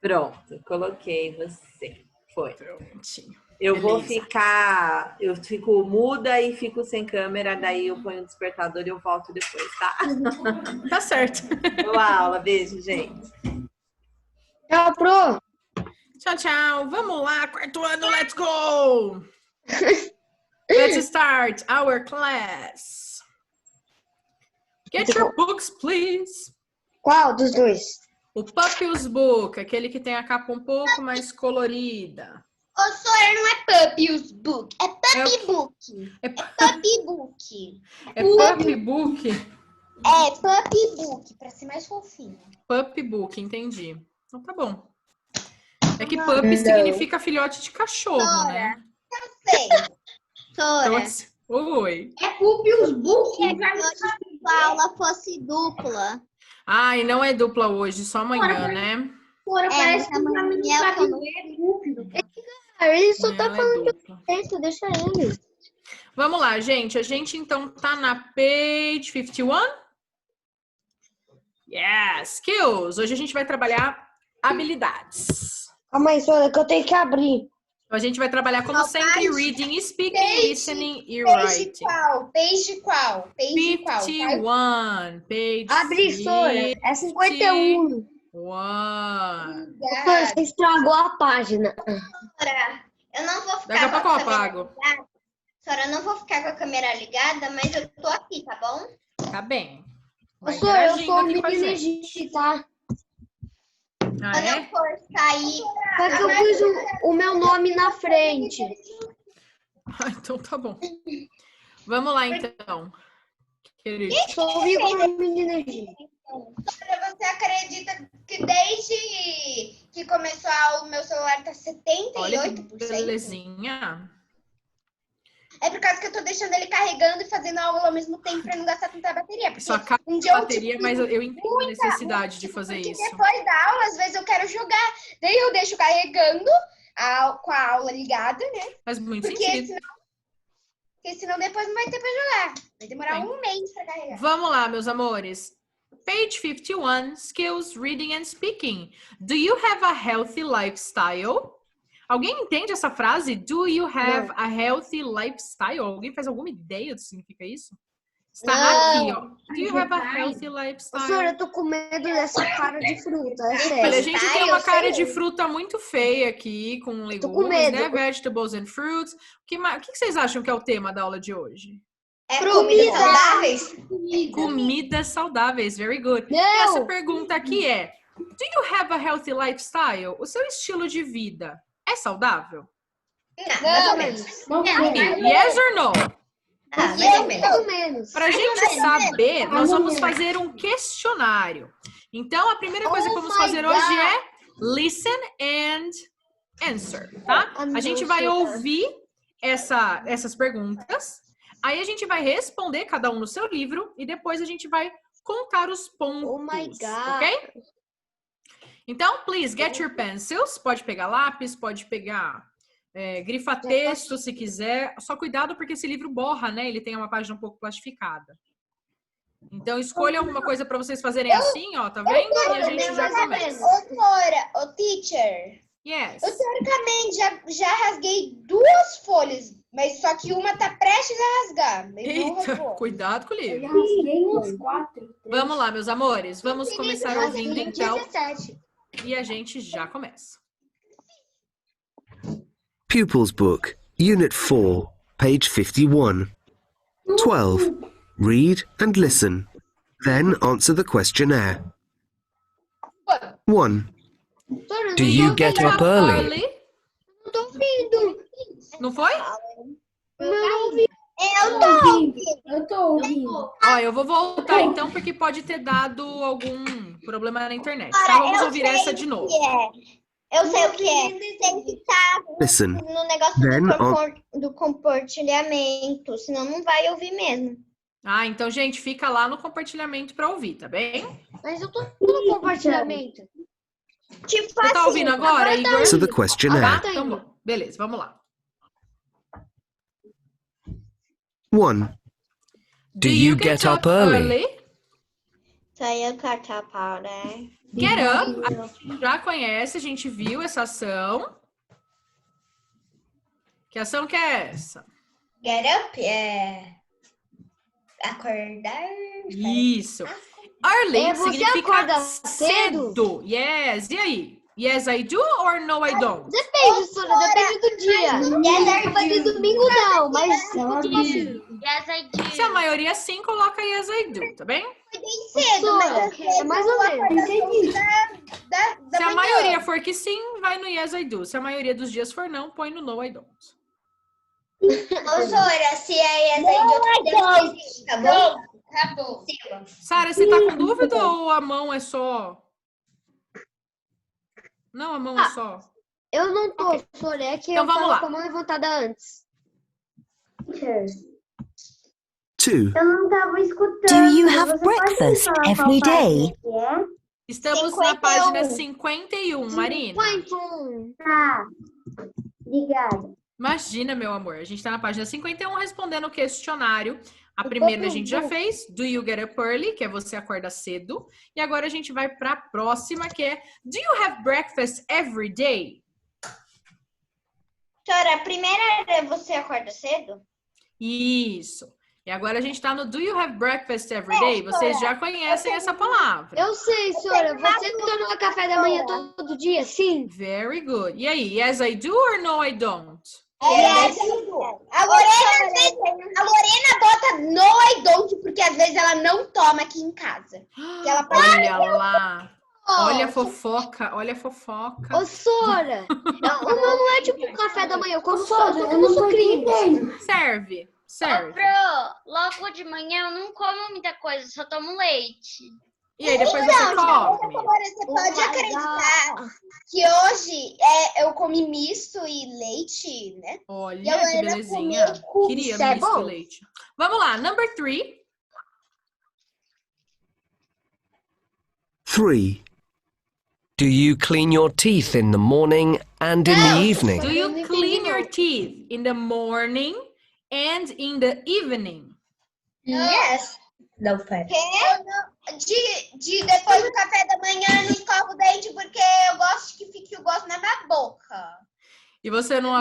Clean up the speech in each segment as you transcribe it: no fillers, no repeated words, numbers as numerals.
Pronto, coloquei você. Foi. Prontinho. Eu Beleza. eu fico muda e fico sem câmera, daí eu ponho o despertador e eu volto depois, tá? Tá certo. Boa aula, beijo, gente. Tchau, Pro. Tchau, tchau. Vamos lá, quarto ano, let's go! Let's start our class. Get your books, please. Qual dos dois? O Puppy's Book, aquele que tem a capa um pouco mais colorida. Ô, Sora, não é Puppy's Book, é Puppy Book. É Puppy Book. É Puppy Book? É, Puppy Book, pra ser mais fofinho. Puppy Book, entendi. Então tá bom. É que puppy significa filhote de cachorro, né? Eu sei. Então, Sora, assim, oi. é Puppy's Book. É melhor se a aula fosse dupla. Ai, não é dupla hoje, só amanhã, né? Sora, parece que amanhã pra mim é sabe quando- Ele só tá Ela é falando dupla. certo, deixa ele. Vamos lá, gente. A gente então tá na page 51. Yes, skills. Hoje a gente vai trabalhar habilidades. Calma aí, Sora, que eu tenho que abrir. Então a gente vai trabalhar como sempre reading, speaking, Page- listening e Page writing. qual? Page qual? Page qual? 51. Page Abri, Sora. É 51. 51. Sora, você estragou a página. Sora, eu não vou ficar Daqui a pouco eu com a câmera apago. ligada. Sora, eu não vou ficar com a câmera ligada, mas eu tô aqui, tá bom? Tá bem. Vai Sora, eu interagindo sou aqui com a menina gente. Egípcia, tá? Ah, Quando eu é? for sair... Só que eu pus o meu nome na frente. Ah, então tá bom. Vamos lá, então. Querido. Sou igual menina egípcia. Sora, você acredita que desde que começou a aula, o meu celular tá Olha que 78%? belezinha. É por causa que eu tô deixando ele carregando e fazendo a aula ao mesmo tempo pra não gastar tanta bateria. Porque Só acaba um dia a eu, bateria, mas eu entendo a necessidade de fazer porque isso. depois da aula, às vezes eu quero jogar. Daí eu deixo carregando com a aula ligada, né? Mas muito Porque sentido. senão depois não vai ter pra jogar. Vai demorar Bem. um mês pra carregar. Vamos lá, meus amores. Page 51, skills, reading and speaking. Do you have a healthy lifestyle? Alguém entende essa frase? Do you have a healthy lifestyle? Alguém faz alguma ideia do que significa isso? Está aqui, ó. Do you have a healthy lifestyle? Sora, eu tô com medo dessa cara de fruta, é sério. Olha, a gente tem uma eu cara sei. de fruta muito feia aqui, com com legumes, medo. né? Vegetables and fruits. O que vocês acham que é o tema da aula de hoje? É comida saudáveis? Comidas saudáveis, very good. Não. Essa pergunta aqui é: Do you have a healthy lifestyle? O seu estilo de vida é saudável? Não, mais ou menos. Yes or no? Mais ou menos. Mais ou menos. Para a gente saber, nós vamos fazer um questionário. Então, a primeira coisa que vamos fazer hoje é listen and answer, tá? A gente vai ouvir essas perguntas, aí a gente vai responder cada um no seu livro e depois a gente vai contar os pontos, Oh my God. ok? Então, please, get your pencils. Pode pegar lápis, pode pegar grifa-texto, se quiser. Só cuidado porque esse livro borra, né? Ele tem uma página um pouco plastificada. Então, escolha alguma coisa para vocês fazerem assim, ó, tá vendo? E a gente já começa. Ô, Sora, ô, teacher. Yes. Eu, teoricamente, já rasguei 2 folhas, mas só que uma tá prestes a rasgar. Mas não Eita, rasgou. cuidado com o Eu livro. já rasguei uns 4. Vamos lá, meus amores. Vamos começar ouvindo, então. 17. E a gente já começa. Pupils Book, Unit 4, page 51. 12. Read and listen. Then answer the questionnaire. 1. Sora, Do you get up early? não tô ouvindo. Não foi? Eu tô ouvindo. Eu tô ouvindo. Ó, eu vou voltar então, porque pode ter dado algum problema na internet. Tá? Vamos eu ouvir sei essa o de novo. que é. Eu sei o que é. Tem que estar Listen. no negócio do compartilhamento, senão não vai ouvir mesmo. Ah, então, gente, fica lá no compartilhamento para ouvir, tá bem? Mas eu tô no compartilhamento. Tipo Você tá assim, ouvindo agora, Igor? Answer the Ah, questionnaire. tá? Então, bom. Beleza, vamos lá. 1. Do you get up early? Saia catapau, né? Get up, a gente já conhece, a gente viu essa ação. Que ação que é essa? Get up é acordar. Isso. Early Você significa acorda cedo. Yes. E aí? Yes, I do or no, I don't? Depende, Sora, depende do dia. Sábado e domingo não, mas tipo assim. Yes, I do. Se a maioria é sim, coloca yes, I do, tá bem? Bem cedo, Sora, mas às é vezes mais ou menos. da Se a manhã. maioria for que sim, vai no yes, I do. Se a maioria dos dias for não, põe no no, I don't. Ô, Sora, se é yes, I do, tá bom? Tá bom. Sara, você tá com dúvida ou a mão é só? Não, a mão é só. Eu não tô, Sora, é que Então eu vamos tava lá. com a mão levantada antes. 2. Eu não tava escutando. Do you have Você pode me breakfast falar every qual parte day? que é? Estamos na página 51, Marina. Tá. Obrigada. Imagina, meu amor. A gente tá na página 51 respondendo o questionário. A primeira a gente já fez. Do you get up early? Que é você acorda cedo. E agora a gente vai para a próxima, que é Do you have breakfast every day? Sora, a primeira é você acorda cedo? Isso. E agora a gente tá no Do you have breakfast every day? Vocês já conhecem essa palavra. Eu sei, Sora, você toma café da manhã todo dia? Sim. Very good. E aí, yes I do or no I don't? A Lorena bota no I don't, porque às vezes ela não toma aqui em casa. Que ela Olha lá. Olha a fofoca, olha a fofoca. Ô, Sora, o meu não é tipo café da manhã, eu como só Eu como não tô sucrilhos. entendendo. Serve, Ô, serve. Pro, logo de manhã eu não como muita coisa, só tomo leite. E aí depois você come. Agora, você pode acreditar que hoje eu comi misto e leite, né? Olha E a que Lorena belezinha. comeu cookies, Queria é misto bom? e leite. Vamos lá, number 3. 3. Do you clean your teeth in the morning and in the evening? Do you clean your teeth in the morning and in the evening? Yes. Não, pera. Depois do café da manhã eu não escovo o dente porque eu gosto que fique o gosto na minha boca. E você não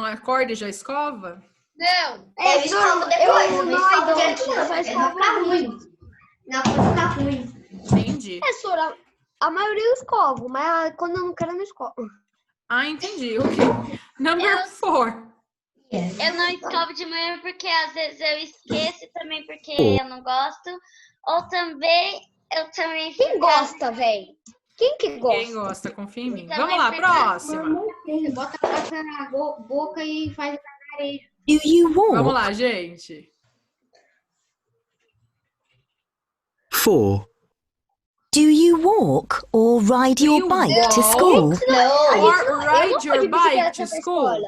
acorda e já escova? Não. Eu escovo depois. Eu não Vai dente, eu só escovo ruim. Não, pode ficar ruim. Entendi. É, Sora, a maioria eu escovo, mas quando eu não quero, eu não escovo. Ah, entendi. Ok. Number 4. Eu não escovo de manhã porque às vezes eu esqueço e também porque eu não gosto. Ou também, eu também Quem fico- gosta, velho? Quem que gosta? Quem gosta, confia em mim. Também Vamos lá, fica- próxima. Você bota a pasta na boca e faz cacarejo. Do you Vamos walk? lá, gente. 4. Do you walk or ride Do your you bike to walk? school? Não. Or ride your bike to school?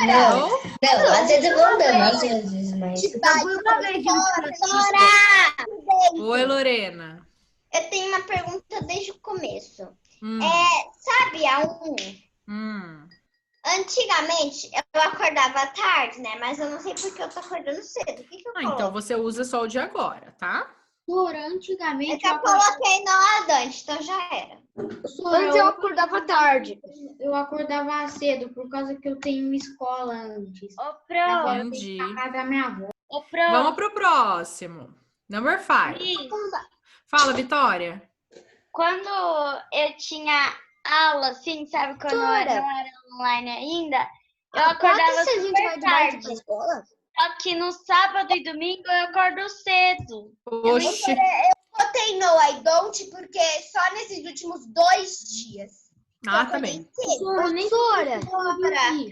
Não? Não, às vezes eu vou andando, às vezes, mas... Oi, Lorena. Eu tenho uma pergunta desde o começo. Hum, Sabe, antigamente eu acordava tarde, né? Mas eu não sei porque eu tô acordando cedo. O que eu Ah, então coloco? você usa só o de agora, tá? Sora, É antigamente que eu coloquei no Adante, então já era. Antes eu acordava tarde. eu acordava cedo por causa que eu tenho escola antes. Ô, Pro, Agora eu Entendi. tenho que ir pra casa da minha avó. ô, Pro, Vamos pro próximo. Number 5. Cris, Fala, Vitória. quando eu tinha aula, assim, sabe, quando eu não era online ainda, eu acordava Quantas vezes a gente vai super de bike tarde. pra escola? Só que no sábado e domingo eu acordo cedo. Oxe. Botei no I don't porque só nesses últimos 2 dias. Ah, tá bem. Sora,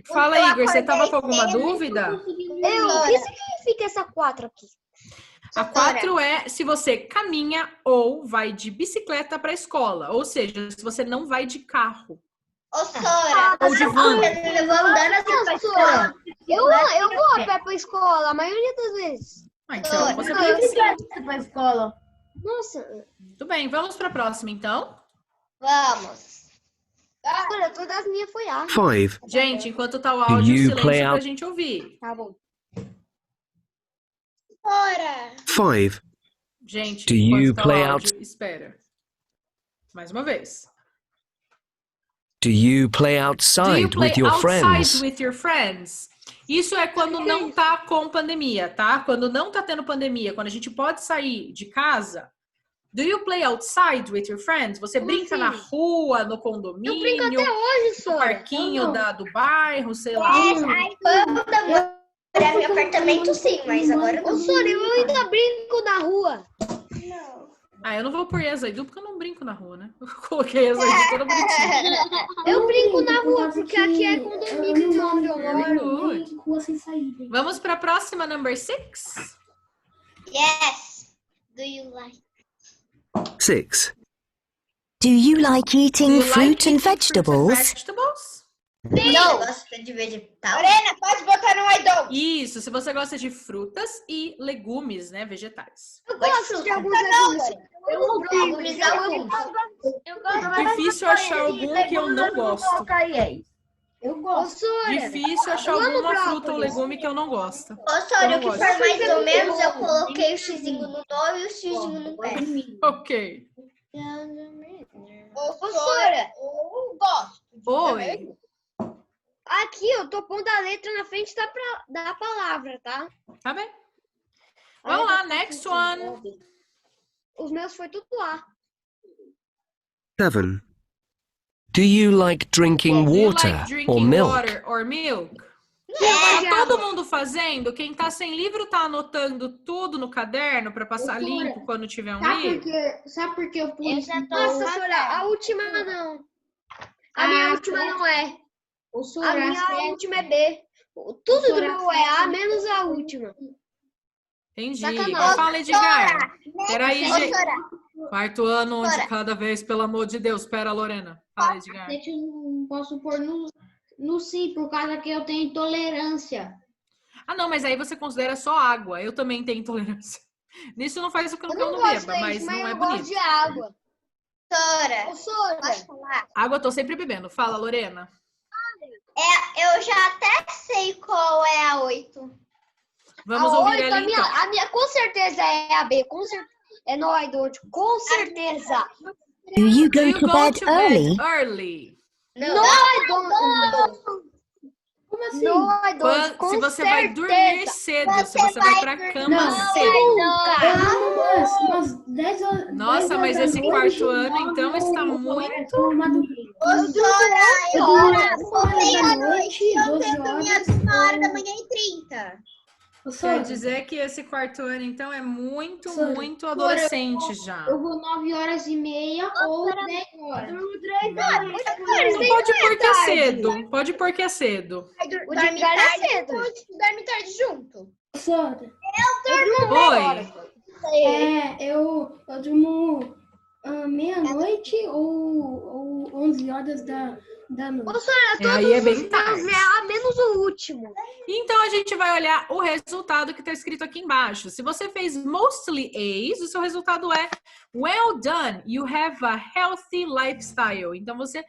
Fala, Igor, você tava com alguma dúvida? o que significa essa 4 aqui? A 4 é se você caminha ou vai de bicicleta para a escola. Ou seja, se você não vai de carro. Ô, Sora, Ou de van. eu vou andando assim pra escola. Eu vou a pé pra escola, a maioria das vezes. Ah, então você Eu pode. Pra escola. Nossa, Tudo bem, vamos para a próxima, então. Vamos. Sora, todas as minhas foi A. 5. Gente, enquanto tá o áudio, You silêncio play pra out. gente ouvir. Tá bom. Sora. 5. Gente, Do you enquanto tá o play áudio, espera. Mais uma vez. Do you play Do you outside play with your outside friends? with your friends? Isso é quando não tá com pandemia, tá? Quando não tá tendo pandemia, quando a gente pode sair de casa. Do you play outside with your friends? Você brinca na rua, no condomínio, Eu brinco até hoje, no Sora. parquinho do bairro, sei lá. Aí quando eu morava em apartamento, sim, mas agora não. Ô, Sora, eu ainda brinco na rua. Ah, eu não vou pôr Yazaidu porque eu não brinco na rua, né? Eu coloquei Yazaidu toda bonitinha. Eu brinco na rua, porque aqui é condomínio onde eu Very moro. good. Rua sem saída. Vamos para a próxima, number 6. Yes. Do you like? 6. Do you like Do eating you fruit like and eating fruit and vegetables? vegetables? Não. Gosta de vegetal? Lorena, pode botar no I don't. Isso, se você gosta de frutas e legumes, né, vegetais. Eu gosto de alguns legumes. Eu não brócolis, Eu gosto. Difícil achar algum que eu não gosto. Eu Ô, gosto. Sora, Difícil achar eu amo alguma fruta ou brócolis. legume que eu não gosto. Ô, Sora, o que Eu for gosto. mais ou menos, eu coloquei o xizinho no no e o xizinho no pé. Ok. Ô, Sora, eu gosto. Oi. aqui eu tô pondo a letra na frente da palavra, tá? Tá bem. Vamos lá, next one. Os meus foi tudo lá. 7. Do you like drinking Do you water like or drinking milk? water or milk? Eu Tá todo mundo fazendo? Quem tá sem livro tá anotando tudo no caderno para passar Doutora, limpo quando tiver um Sabe livro? sabe por que eu Eu pus? já tô Nossa, fazendo. Sora, a última não. A minha última não é. O A Sora, minha última é B. Tudo do meu é A, menos a última. Entendi. Sacanagem. Fala, Edgar. Peraí, Ô, gente. Sora, Quarto ano, um de Bora. cada vez, pelo amor de Deus. Pera, Lorena. Fala, Edgar. eu não posso pôr no sim, por causa que eu tenho intolerância. Ah, não, mas aí você considera só água. Eu também tenho intolerância. Nisso não faz o que eu Eu não não gosto, beba, mas gente, não é eu gosto bonito. de água. Sora, Ô, Sora, posso falar? Água eu tô sempre bebendo. Fala, Lorena. Eu já até sei qual é a 8. Vamos a ouvir 8, ela a minha, então. a minha com certeza é a B. É no Aidonte, com certeza. Do you Do go you to go bed to early? bed early? No Aidonte. Como assim? No Aidonte, com Se você certeza. vai dormir cedo, se você vai pra cama Não. cedo. Eu umas 10 horas. Nossa, 10 horas mas da esse noite, quarto ano, então, está eu muito... tô madrugada. Ô, Sora, Eu durmo 8 horas da noite, eu 12 tento dormir horas. até 1h30. Ô, Sora, Quer dizer que esse quarto ano, então, é muito, Sora, muito adolescente já. eu vou 9h30 ou 10 horas. Não pode pôr que é cedo. Pode pôr que é cedo. O Dorme Edgar é tarde, cedo. dorme tarde junto. Sora, Oi. eu durmo meia-noite ou 11 horas da noite. Ô, Sora, Aí é bem todos os tarde. meus é A, menos o último. Então, a gente vai olhar o resultado que está escrito aqui embaixo. Se você fez mostly A's, o seu resultado é well done, you have a healthy lifestyle. Então, você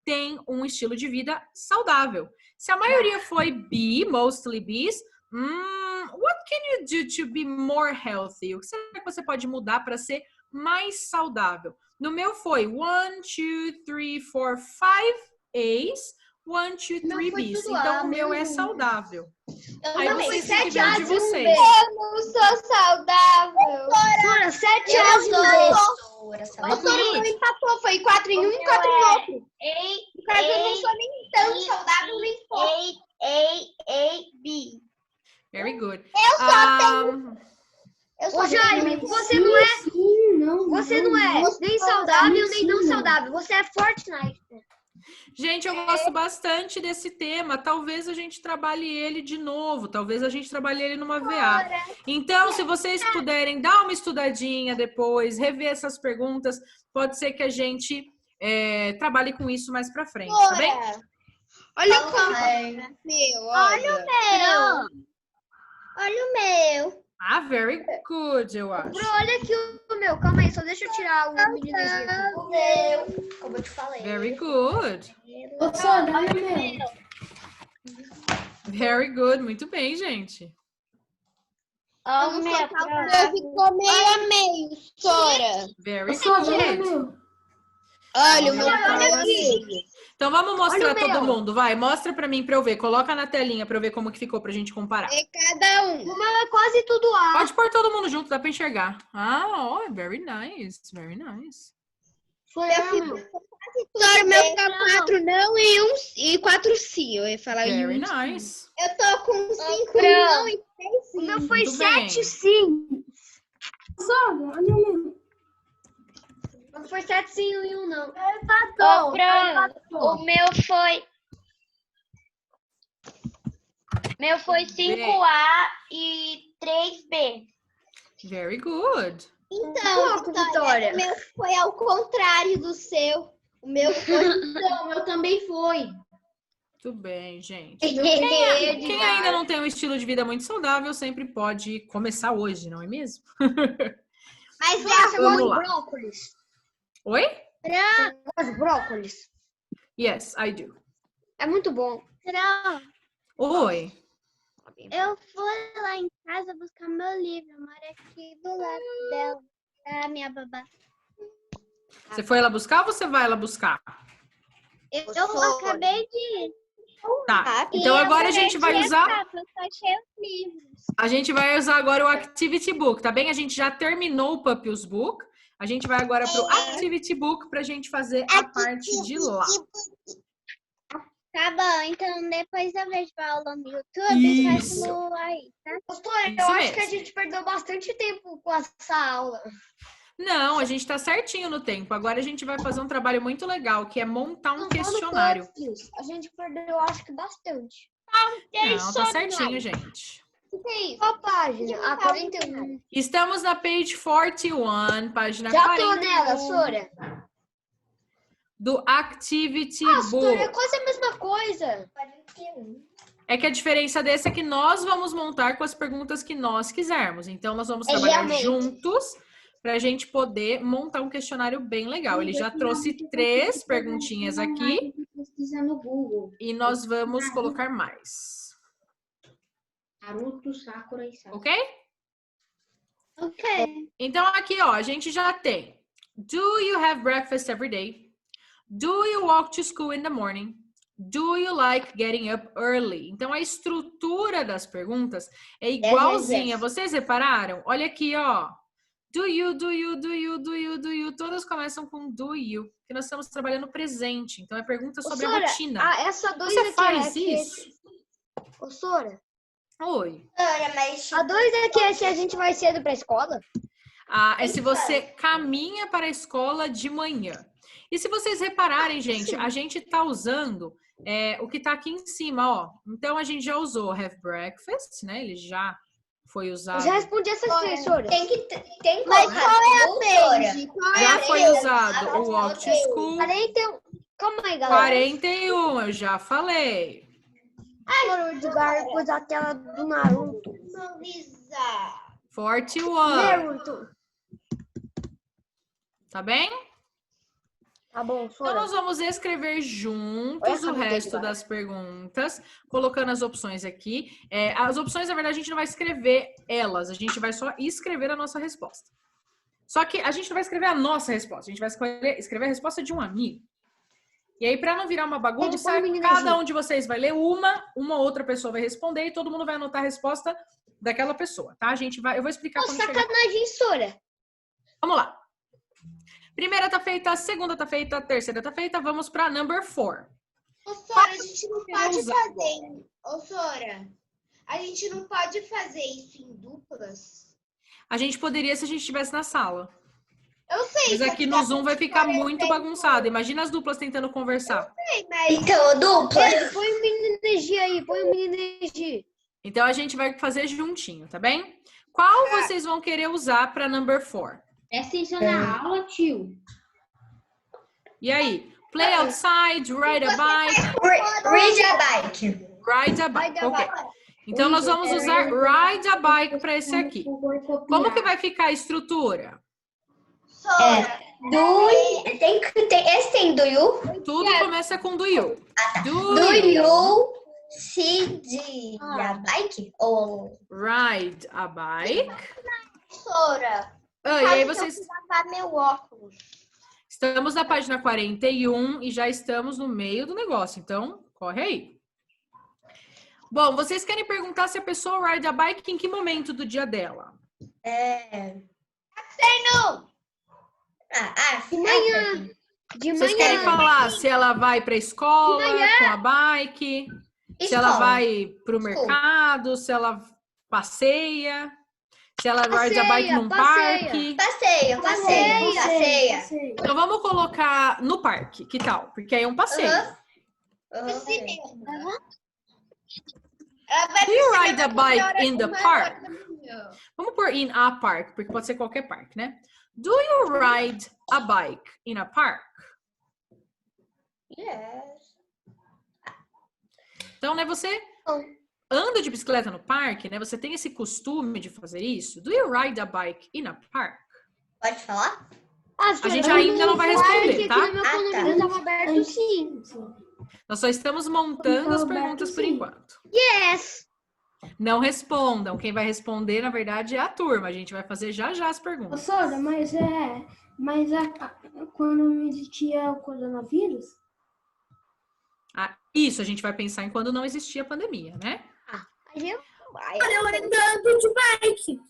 tem um estilo de vida saudável. Se a maioria foi B, mostly B's, what can you do to be more healthy? O que será que você pode mudar para ser mais saudável? No meu foi 1, 2, 3, 4, 5 A's, 1, 2, 3 B's. Então, o meu é saudável. Aí vocês têm que ver o de vocês. Eu não sou saudável. Sora, 7 horas de Ô, noite. Sora, não empatou. Foi 4 em um e 4 em outro. No caso, eu não sou nem tão saudável, nem pouco. B. Very good. Eu só Ô, Jaime, você não é, você não é nem saudável, nem não saudável. Você é Fortnite. Gente, eu gosto bastante desse tema. Talvez a gente trabalhe ele de novo. Talvez a gente trabalhe ele numa VA. Então, se vocês puderem dar uma estudadinha depois, rever essas perguntas, pode ser que a gente trabalhe com isso mais pra frente, tá bem? Olha meu, olha o meu. Olha o meu. Ah, very good, eu acho. Bro, olha aqui o meu. Calma aí, só deixa eu tirar o menino aqui. O meu. Como eu te falei. Very good. Ô, Sora, olha o meu. Very good. Muito bem, gente. Ó, o meu, Você ficou meio a meio, Sora. Very Só good. Olha, o meu Olha ficou meio a aqui. meio. Então vamos mostrar Olha o todo meu. mundo, vai. Mostra pra mim, pra eu ver. Coloca na telinha pra eu ver como que ficou pra gente comparar. É cada um. O meu é quase tudo A. Pode pôr todo mundo junto, dá pra enxergar. Ah, ó, very nice, very nice. Foi Eu o fiz meu. Sora, o meu ficou 4 não e 4 sim. Eu ia falar Very em um. nice. Eu tô com 5 Fran. não e 6 O sim. meu foi Muito bem. 7 sim. Olha o meu. O meu foi 7 sim e 1 não. Ô, Fran, o meu foi 5A e 3B. Very good. Então, Vitória, o meu foi ao contrário do seu. O meu foi... Então, o meu também foi. Muito bem, gente. Quem Quem ainda não tem um estilo de vida muito saudável sempre pode começar hoje, não é mesmo? Mas Vamos essa gosta de lá. brócolis. Oi? Gosta de brócolis. Yes, I do. É muito bom. Oi. Eu fui lá em casa buscar meu livro. Eu moro aqui do lado dela, da minha babá. Você foi lá buscar ou você vai lá buscar? Eu acabei de ir. Tá. Então agora a gente vai usar. Eu só achei os livros. A gente vai usar agora o Activity Book, tá bem? A gente já terminou o Pupils Book. A gente vai agora pro Activity Book pra gente fazer a parte de lá. Tá bom, então depois eu vejo a aula no YouTube e Isso. faço aí, tá? Pastora, Isso eu acho que a mesmo. gente perdeu bastante tempo com essa aula. Não, a gente tá certinho no tempo. Agora a gente vai fazer um trabalho muito legal, que é montar um questionário. A gente perdeu, acho que bastante. Não, tá certinho, gente. O que é isso? Qual página? A 41. Estamos na page 41, página Já tô 41 nela, Sora. do Activity Sora, é Book. quase a mesma coisa. É que a diferença desse é que nós vamos montar com as perguntas que nós quisermos. Então, nós vamos trabalhar realmente. juntos para a gente poder montar um questionário bem legal. Ele já trouxe 3 perguntinhas aqui Pesquisa no Google. e nós vamos colocar mais. Naruto, Sakura e Sasuke. Ok? Ok. Então, aqui, ó, a gente já tem. Do you have breakfast every day? Do you walk to school in the morning? Do you like getting up early? Então, a estrutura das perguntas é igualzinha. Vocês repararam? Olha aqui, ó. Do you, do you, do you, do you, do you. Todas começam com do you. Porque nós estamos trabalhando presente. Então, é pergunta sobre a Sora, rotina. essa 2 Você aqui faz é isso? Ô, Sora, Oi. a 2 aqui é se a gente vai cedo pra escola? Ah, é se você caminha para a escola de manhã. E se vocês repararem, gente, a gente tá usando o que tá aqui em cima, ó. Então, a gente já usou have breakfast, né? Ele já foi Eu usado. já respondi essas 3, Sora. Mas qual é a page? Já foi usado o walk to school. 41. Calma aí, galera. 41, eu já falei. Sora, o Edgar pôs a tela do Naruto. 41. Naruto. Tá bem? Tá bom, Então, Sora. nós vamos escrever juntos o resto das perguntas, colocando as opções aqui. As opções, na verdade, a gente não vai escrever elas, a gente vai só escrever a nossa resposta. Só que a gente não vai escrever a nossa resposta, a gente vai escrever a resposta de um amigo. E aí, para não virar uma bagunça, cada um de vocês vai ler uma outra pessoa vai responder e todo mundo vai anotar a resposta daquela pessoa, tá? Eu vou explicar quando chegar. Sacanagem, Sora. Vamos lá. Primeira tá feita, segunda tá feita, terceira tá feita. Vamos para number 4. Ô, Sora, a gente não pode fazer. Ô, Sora, a gente não pode fazer isso em duplas? A gente poderia se a gente estivesse na sala. Eu sei. Mas aqui no Zoom vai ficar muito bagunçado. Imagina as duplas tentando conversar. Então, dupla. Põe o menino energia aí, põe o menino energia. Então a gente vai fazer juntinho, tá bem? Qual vocês vão querer usar para number 4? Presta atenção na aula, tio. E aí? Play outside, ride a bike. Read a bike. Ride a bike. Ok. Então nós vamos usar ride a bike para esse aqui. Como que vai ficar a estrutura? Esse tem do you? Tudo começa com do you. Do you de a bike? Ou... Ride a bike. Professora, E aí vocês... eu fui lavar meu óculos. Estamos na página 41 e já estamos no meio do negócio, então corre aí. Bom, vocês querem perguntar se a pessoa ride a bike em que momento do dia dela? Treino! De manhã. De Vocês manhã. querem falar se ela vai para a escola com a bike, se ela vai para o mercado, se ela passeia, se ela ride a bike num parque? Passeia. Então vamos colocar no parque, que tal? Porque aí é um passeio. Do you ride a bike in the park? Vamos pôr in a park, porque pode ser qualquer parque, né? Do you ride a bike in a park? Yes. Então, né, você anda de bicicleta no parque, né? Você tem esse costume de fazer isso? Do you ride a bike in a park? Pode falar? A gente ainda não vai responder, tá? Sim. Nós só estamos montando as perguntas por enquanto. Yes. Não respondam. Quem vai responder, na verdade, é a turma. A gente vai fazer já as perguntas. Professora, quando não existia o coronavírus? Isso, a gente vai pensar em quando não existia a pandemia, né? Eu andando de bike.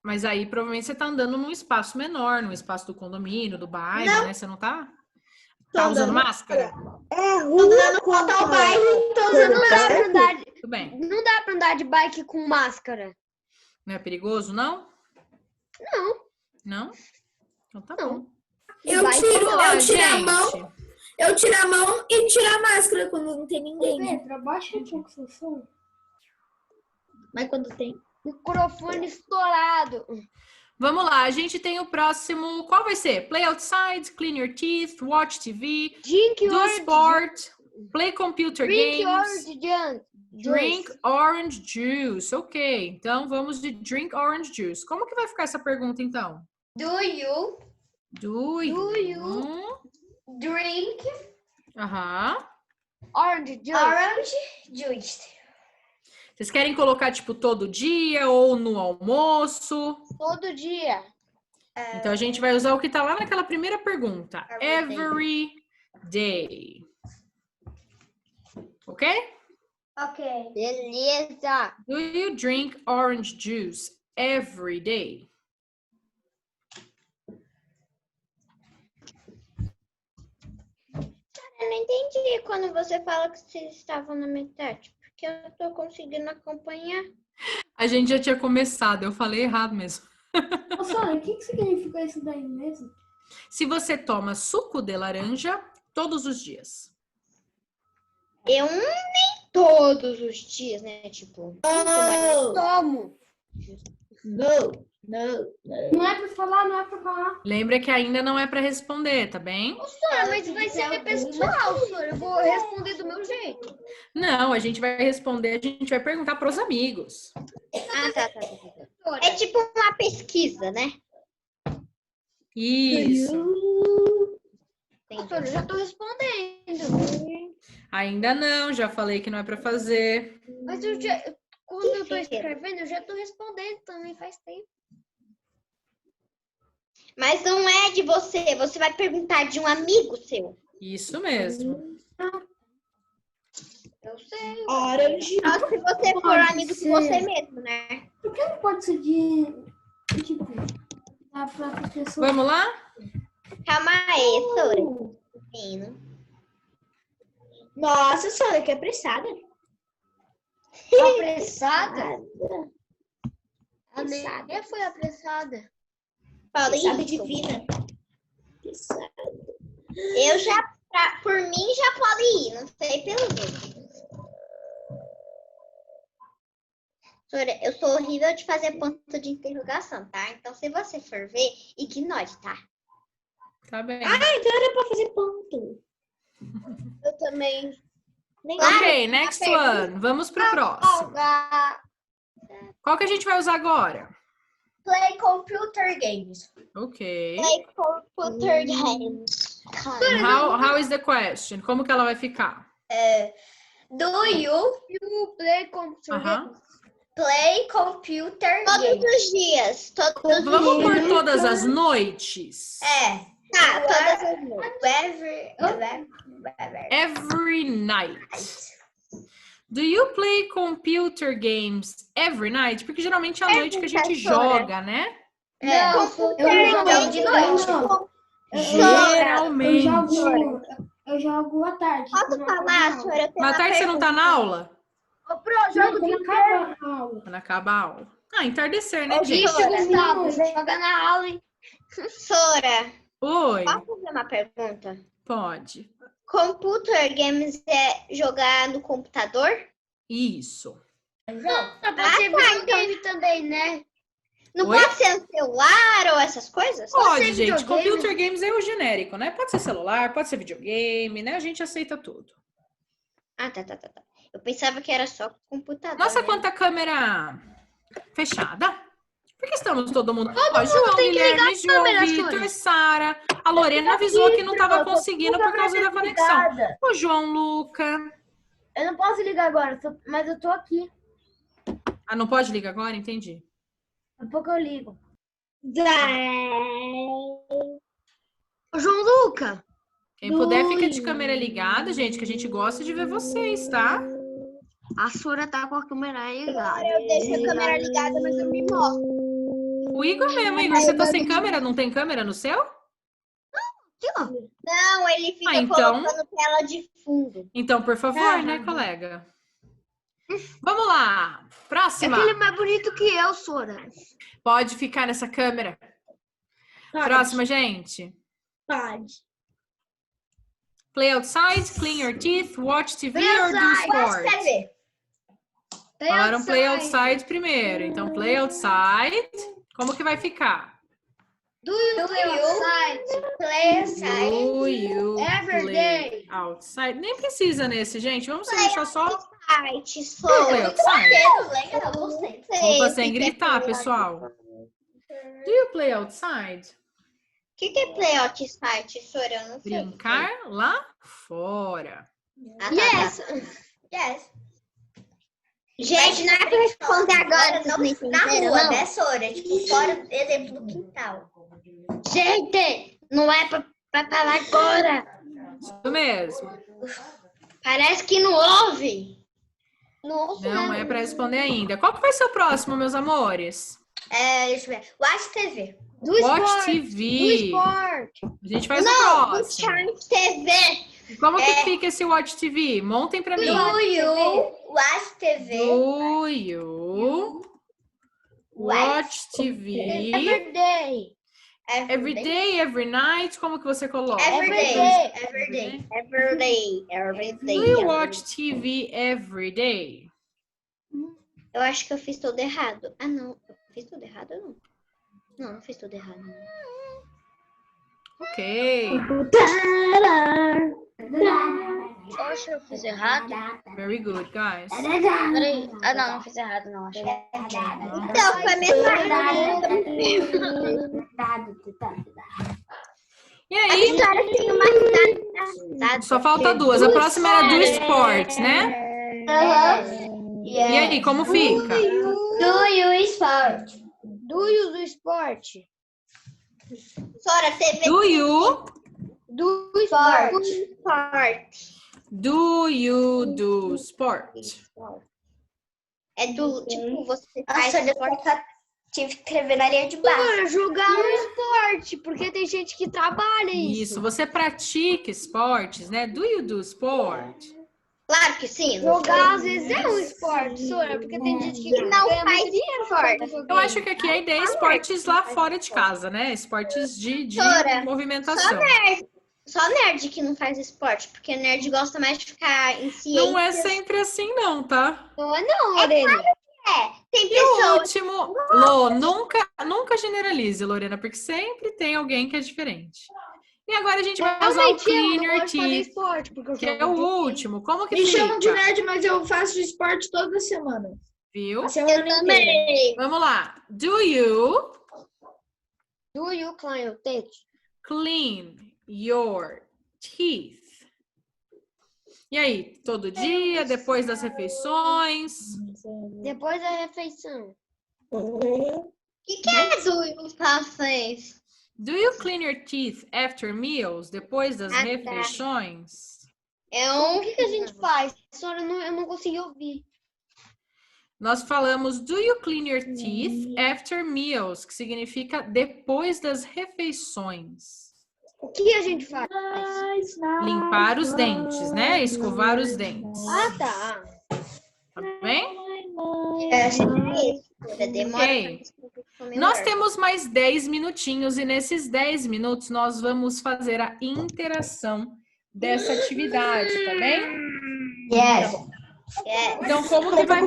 Mas aí provavelmente você tá andando num espaço menor, num espaço do condomínio, do bairro, né? Você não tá usando máscara? tô dando conta ao bairro, tô usando máscara. Tudo bem. Não dá pra andar de bike com máscara. Não é perigoso, não? Não. Não? Então tá Não. bom. Eu tiro a mão e tiro a máscara quando não tem ninguém. Pedro, abaixa um pouco seu som. Mas quando tem? Microfone estourado. Vamos lá, a gente tem o próximo. Qual vai ser? Play outside, clean your teeth, watch TV, do sport, play computer games, drink orange juice. Ok, então vamos de drink orange juice. Como que vai ficar essa pergunta, então? Do you drink Orange juice? Vocês querem colocar, tipo, todo dia ou no almoço? Todo dia. Então, a gente vai usar o que tá lá naquela primeira pergunta. Every day. Ok? Ok. Beleza. Do you drink orange juice every day? Eu não entendi quando você fala que vocês estavam na metade, porque eu tô conseguindo acompanhar. A gente já tinha começado, eu falei errado mesmo. Professora, o que significa isso daí mesmo? Se você toma suco de laranja todos os dias. Eu nem todos os dias, né? Tipo, eu tomo. Não é pra falar. Lembra que ainda não é para responder, tá bem? Professora, mas vai ser pessoal, professora. Eu vou responder do meu jeito. Não, a gente vai responder, a gente vai perguntar pros amigos. Tá. É tipo uma pesquisa, né? Isso. Professora, eu já tô respondendo. Ainda não, já falei que não é para fazer. Mas quando eu tô escrevendo, eu já tô respondendo também faz tempo. Mas não é de você, você vai perguntar de um amigo seu. Isso mesmo. Eu sei. Orange. Só se você for amigo de você mesmo, né? Por que não pode ser de tipo, da própria pessoa? Vamos lá? Calma aí, Sora. Nossa, Sora, que apressada. Apressada? A minha foi apressada. Paulinho divina. Eu já, por mim, já pode ir, não sei pelos outros. Sora, eu sou horrível de fazer ponto de interrogação, tá? Então, se você for ver, ignore, tá? Tá bem. Então era pra fazer ponto. Eu também. Ok, next one. Vamos pro próximo. Qual que a gente vai usar agora? Play computer games. Ok. Play computer games. And how is the question? Como que ela vai ficar? Do you play computer Aham. play computer todos os dias? Todos Vamos os por dias. todas as noites. Tá, todas as noites. Every night. Do you play computer games every night? Porque geralmente é à noite que a gente joga, né? Computer de noite. Geralmente. Eu jogo à tarde. Posso falar, senhora? Mas à tarde você não tá na aula? Quando Acaba a aula. Ah, entardecer, né, gente? Isso, Gustavo, joga na aula, hein? Sora, Oi, posso fazer uma pergunta? pode. Computer games é jogar no computador? Isso. Pode ser videogame também, né? Não Oi? pode ser no celular ou essas coisas? Pode, ser gente. videogame? Computer games é o genérico, né? Pode ser celular, pode ser videogame, né? A gente aceita tudo. Ah, tá. Eu pensava que era só computador. Nossa, né? quanta câmera fechada. Por que estamos todo mundo? Todo Ó, mundo João, tem que ligar Guilherme, a João, câmera, Vitor, Sônia. Sara. A Lorena avisou que não estava conseguindo por causa da conexão. O João, Luca. Eu não posso ligar agora, mas eu tô aqui. Ah, não pode ligar agora? Entendi. Daqui a pouco eu ligo. Ô, João Luca, Quem puder, fica de câmera ligada, gente, que a gente gosta de ver vocês, tá? a Sora tá com a câmera ligada. Eu deixo a câmera ligada, mas eu me mostro. O Igor mesmo, Igor, você tá sem câmera? Não tem câmera no seu? Não, ele fica então- colocando tela de fundo. Então, por favor, né, colega? Vamos lá. É Próxima. aquele mais bonito que eu, Sora. Pode ficar nessa câmera. Próxima, gente. Pode. Play outside, clean your teeth, watch TV or do sport. TV. Falaram play outside primeiro. Então, play outside. Como que vai ficar? Do you play outside? Play outside. Do you Every play day. outside? Nem precisa nesse, gente. Vamos deixar só Site, play outside. Legal, gostei. Opa, sem gritar, pessoal. Do you play outside? O que é play outside, Sora? Eu não sei. Brincar lá fora. Yes. Gente, não é pra responder agora, não na rua, né, Sora? Tipo, fora, exemplo, do quintal. Gente, não é pra falar agora. Isso mesmo. Parece que não ouve. Não é para responder ainda. Qual que vai ser o próximo, meus amores? Deixa eu ver. Watch TV. Do Watch esporte. TV. Do esporte. A gente faz o Não, próximo. Watch TV. Como que fica esse Watch TV? Montem para mim. Do you watch TV? Do you watch TV Every day. every day, every night? Como que você coloca? Every day. Every day. Do you watch TV every day? Eu acho que eu fiz tudo errado. Ah, não. Eu fiz tudo errado, não? Não, não fiz tudo errado. Não. Ok. Oxe, eu fiz errado? Very good, guys. Peraí. Ah, não, não fiz errado, não. Acho. Então, foi a mesma E aí? Só falta duas. A próxima era do esportes, né? E aí, como fica? Do you sport? Do you do esporte? Sora, TV. Do you Do esporte. Sport. do you do sport? É do, tipo, você faz esporte. Tive que escrever na linha de baixo. Para jogar um esporte, porque tem gente que trabalha isso. Isso, você pratica esportes, né? Do you do sport? Claro que sim. Jogar às vezes é um esporte, Sora, porque tem gente que Não ganha faz muito dinheiro esporte. pra jogar. Eu acho que aqui a ideia é esportes lá fora de casa, né? Esportes de Sora, movimentação. Só nerd que não faz esporte, porque nerd gosta mais de ficar em ciência. Não é sempre assim, não, tá? Não é não, Lorena. Tem E o pessoas. último, Lô, nunca generalize, Lorena, porque sempre tem alguém que é diferente. E agora a gente vai usar o Clean Your Teeth, esporte, porque eu que é o último. Como que Me chamam de fica? nerd, mas eu faço esporte toda semana. Viu? A semana Eu inteira. também. Vamos lá. Do you Do you clean your teeth? clean your teeth? E aí, todo dia, depois das refeições? Depois da refeição. O que é do francês? Do you clean your teeth after meals? Depois das refeições? O que a gente faz? Senhora, eu não consegui ouvir. Nós falamos do you clean your teeth after meals, que significa depois das refeições. O que a gente faz? Limpar os dentes, né? Escovar os dentes. Ah, tá. Tá bem? Demora. Ok. Nós temos mais 10 minutinhos e nesses 10 minutos nós vamos fazer a interação dessa atividade, tá bem? Yes. Então, como que vai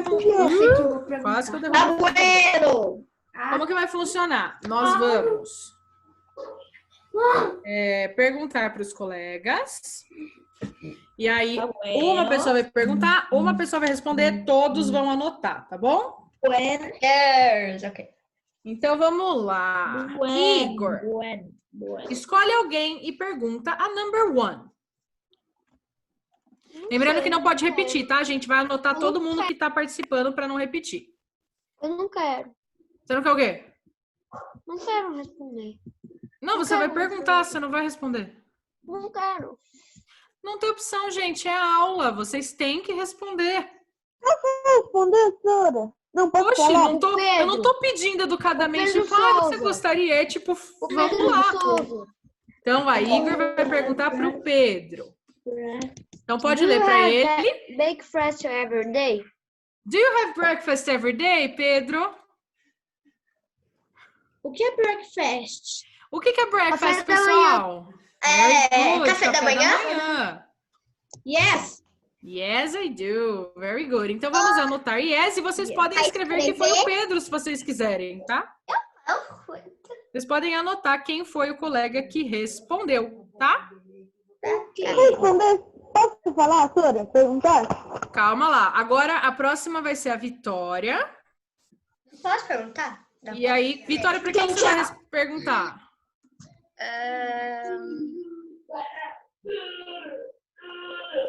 Quase que eu derrubei. Como que vai funcionar? Nós vamos perguntar para os colegas. E aí, uma pessoa vai perguntar, uma pessoa vai responder, todos vão anotar, tá bom? Ok. Então, vamos lá. Igor, escolhe alguém e pergunta a number 1. Lembrando que não pode repetir, tá? A gente vai anotar todo mundo que tá participando para não repetir. Eu não quero. Você não quer o quê? Não quero responder. Não, você vai perguntar, você não vai responder. Não quero. Não tem opção, gente. É aula. Vocês têm que responder. Responder, senhora. Não posso Oxe, falar. eu não tô pedindo educadamente. Pedro Claro que você Souza. gostaria. É tipo, O vamos Pedro lá. Souza. Então, a Igor vai perguntar pro Pedro. Então, pode ler para ele. Breakfast every day? Do you have breakfast every day, Pedro? O que é breakfast? O que é breakfast, Café da pessoal? Very good. Café da manhã? Yes. Yes, I do. Very good. Então, vamos anotar yes e vocês podem escrever quem foi o Pedro, se vocês quiserem, tá? Vocês podem anotar quem foi o colega que respondeu, tá? Responder. Posso falar, senhora? Perguntar? Calma lá. Agora, a próxima vai ser a Vitória. Posso perguntar? E aí, Vitória, para quem você vai perguntar?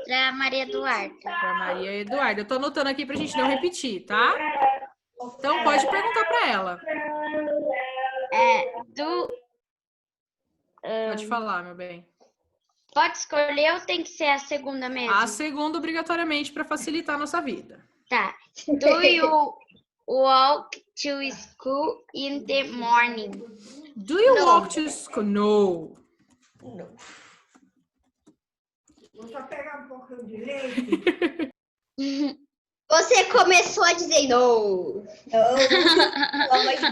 Pra Maria Eduarda. Para Maria Eduarda. Eu tô anotando aqui pra gente não repetir, tá? Então, pode perguntar para ela. Pode falar, meu bem. Pode escolher ou tem que ser a segunda mesmo? A segunda, obrigatoriamente, para facilitar a nossa vida. Tá. Do you walk to school in the morning? Do you walk to school? No. Vou só pegar um pouquinho de leite. Você começou a dizer não.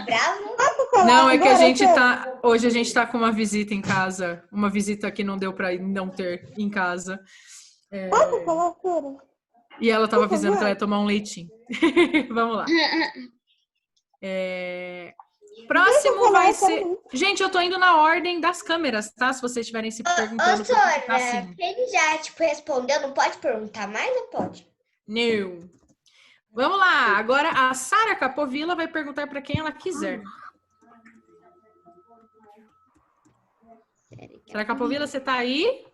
Bravo. Não, é que a gente tá... Hoje a gente tá com uma visita em casa. Uma visita que não deu pra não ter em casa. Posso falar, senhora? E ela tava avisando que ela ia tomar um leitinho. Vamos lá. Próximo vai ser... Gente, eu tô indo na ordem das câmeras, tá? Se vocês estiverem se perguntando. Ô, senhora, quem já, respondeu, não pode perguntar mais ou pode? Não. Vamos lá. Agora a Sara Capovilla vai perguntar para quem ela quiser. Sara Capovilla, você tá aí?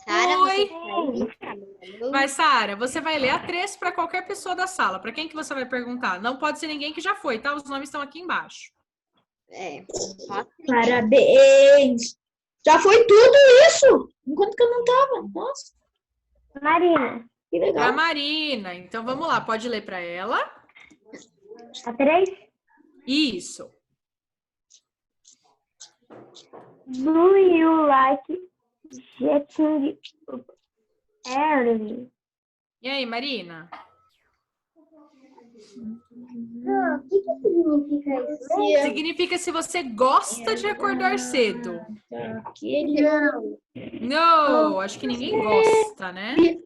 Sara, Oi. você tá aí? Vai, Sara. Você vai ler a 3 para qualquer pessoa da sala. Para quem que você vai perguntar? Não pode ser ninguém que já foi, tá? Os nomes estão aqui embaixo. Parabéns. Já foi tudo isso. Enquanto que eu não tava. Nossa. Marina. Que legal. Pra Marina. Então, vamos lá. Pode ler para ela. A 3? Isso. Do you like getting early? E aí, Marina? O que significa isso? Significa se você gosta de acordar cedo. Não. Não, acho que ninguém gosta, né? Very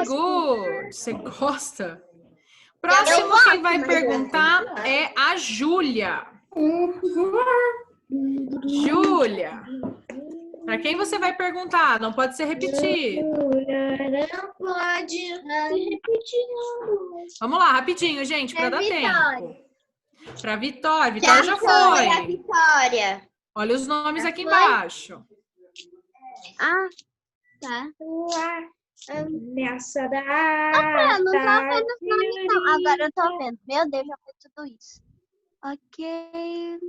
good. Você gosta? Próximo quem vai perguntar é a Júlia. Júlia. Para quem você vai perguntar? Não pode ser repetido. Não pode ser repetido. Vamos lá, rapidinho, gente, para dar tempo. Para Vitória. Vitória já Vitória, foi. Vitória. Olha os nomes aqui embaixo. Ah, tá. Nessa data. Eu não tava vendo os nomes, não. Agora eu tô vendo. Meu Deus, já foi tudo isso. Ok.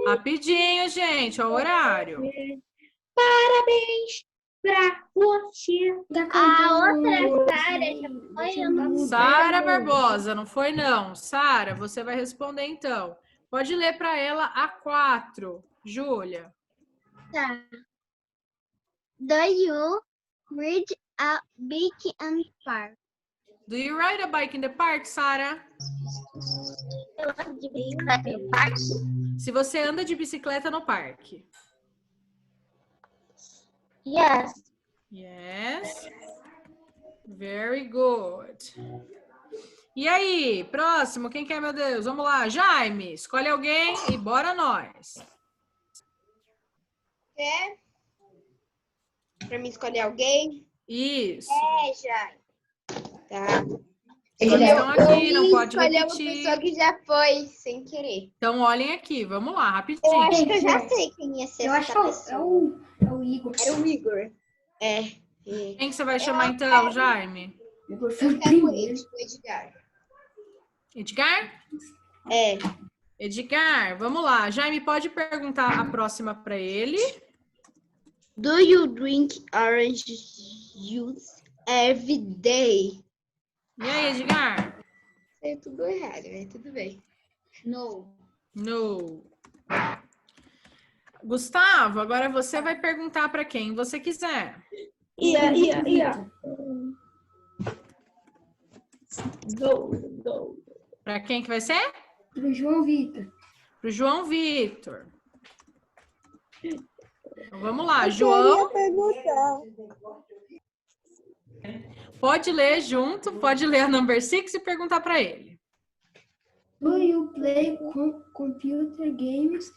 Rapidinho, gente, ó, o horário. Parabéns pra você. A outra Sara já foi. Eu não Sara Barbosa, não foi não. Sara, você vai responder então. Pode ler para ela a 4, Júlia. Tá. Do you read a bike and park? Do you ride a bike in the park, Sara? Eu ando de bicicleta no parque? Se você anda de bicicleta no parque. Yes. Yes. Very good. E aí, próximo, quem quer, meu Deus? Vamos lá, Jaime, escolhe alguém e bora nós. Quer? Pra mim escolher alguém? Isso. Já. Tá. Eles estão aqui, não pode escolher uma repetir. pessoa que já foi, sem querer. Então olhem aqui, vamos lá, Eu rapidinho. acho que eu já sei quem ia ser essa pessoa. É o Igor. Era o Igor. Quem que você vai chamar então, Jaime? Igor Eu foi o quero primeiro. o Edgar. Edgar? É. Edgar, vamos lá. Jaime, pode perguntar a próxima para ele. Do you drink orange juice every day? E aí, Edgar? É tudo errado, né? Tudo bem. No. Gustavo, agora você vai perguntar para quem você quiser. Go. Para quem que vai ser? Pro João Vitor. Pro João Vitor. Então, vamos lá, João. Pode ler junto, pode ler a number 6 e perguntar para ele. Do you play computer games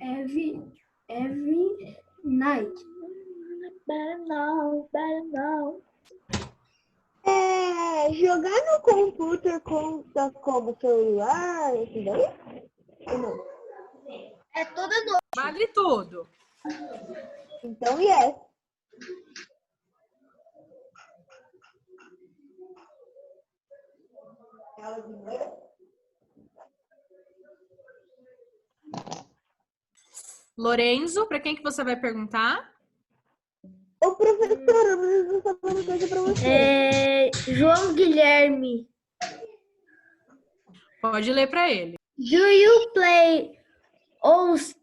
every night? Better know. Jogar no computador conta como celular, isso daí? Ou não? É toda noite. Vale tudo. Então, yes. Lorenzo, para quem que você vai perguntar? Ô, professora, eu preciso falar uma coisa pra você. João Guilherme. Pode ler para ele. Do you play Austin?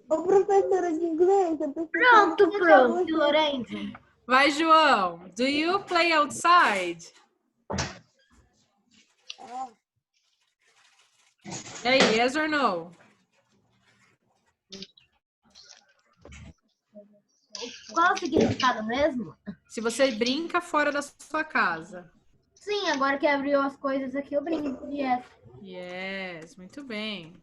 Ô, professora de inglês, eu preciso... Pronto, Lorenzo. Vai, João. Do you play outside? E aí, yes or no? Qual o significado mesmo? Se você brinca fora da sua casa. Sim, agora que abriu as coisas aqui, eu brinco. Yes, muito bem.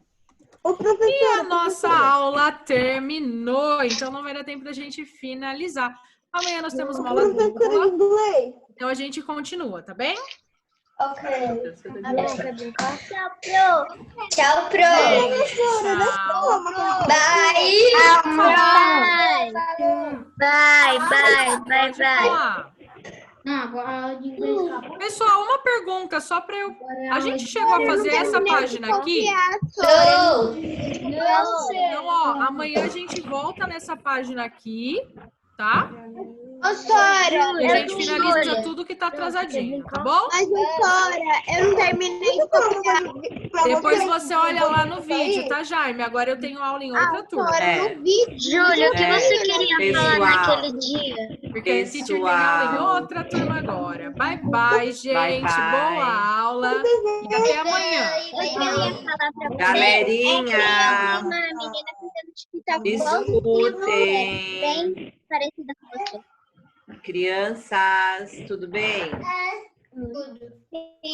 Ô, professora, E a nossa aula terminou, então não vai dar tempo da gente finalizar. Amanhã nós temos uma aula professora de dupla, inglês. então a gente continua, tá bem? Ok. Tchau, pro. Tchau. Bye. Ó, Não, agora a aula de inglês acabou. pessoal, uma pergunta só para eu... A gente chegou a fazer essa página aqui? Então, ó, amanhã a gente volta nessa página aqui, tá? Ô, Sora, E a gente finaliza tudo que tá atrasadinho, tá bom? mas, Sora, eu não terminei de copiar. Depois você olha lá no vídeo, tá, Jaime? Agora eu tenho aula em outra turma. No vídeo. Júlia, o que você queria falar Pessoal. naquele dia? Porque a teacher tem aula em outra turma agora. Bye, bye, gente. Bye, bye. Boa aula. E até amanhã. Eu queria falar pra você. Galerinha, Uma menina fazendo TikTok escutem. bem parecida com você. Crianças, tudo bem?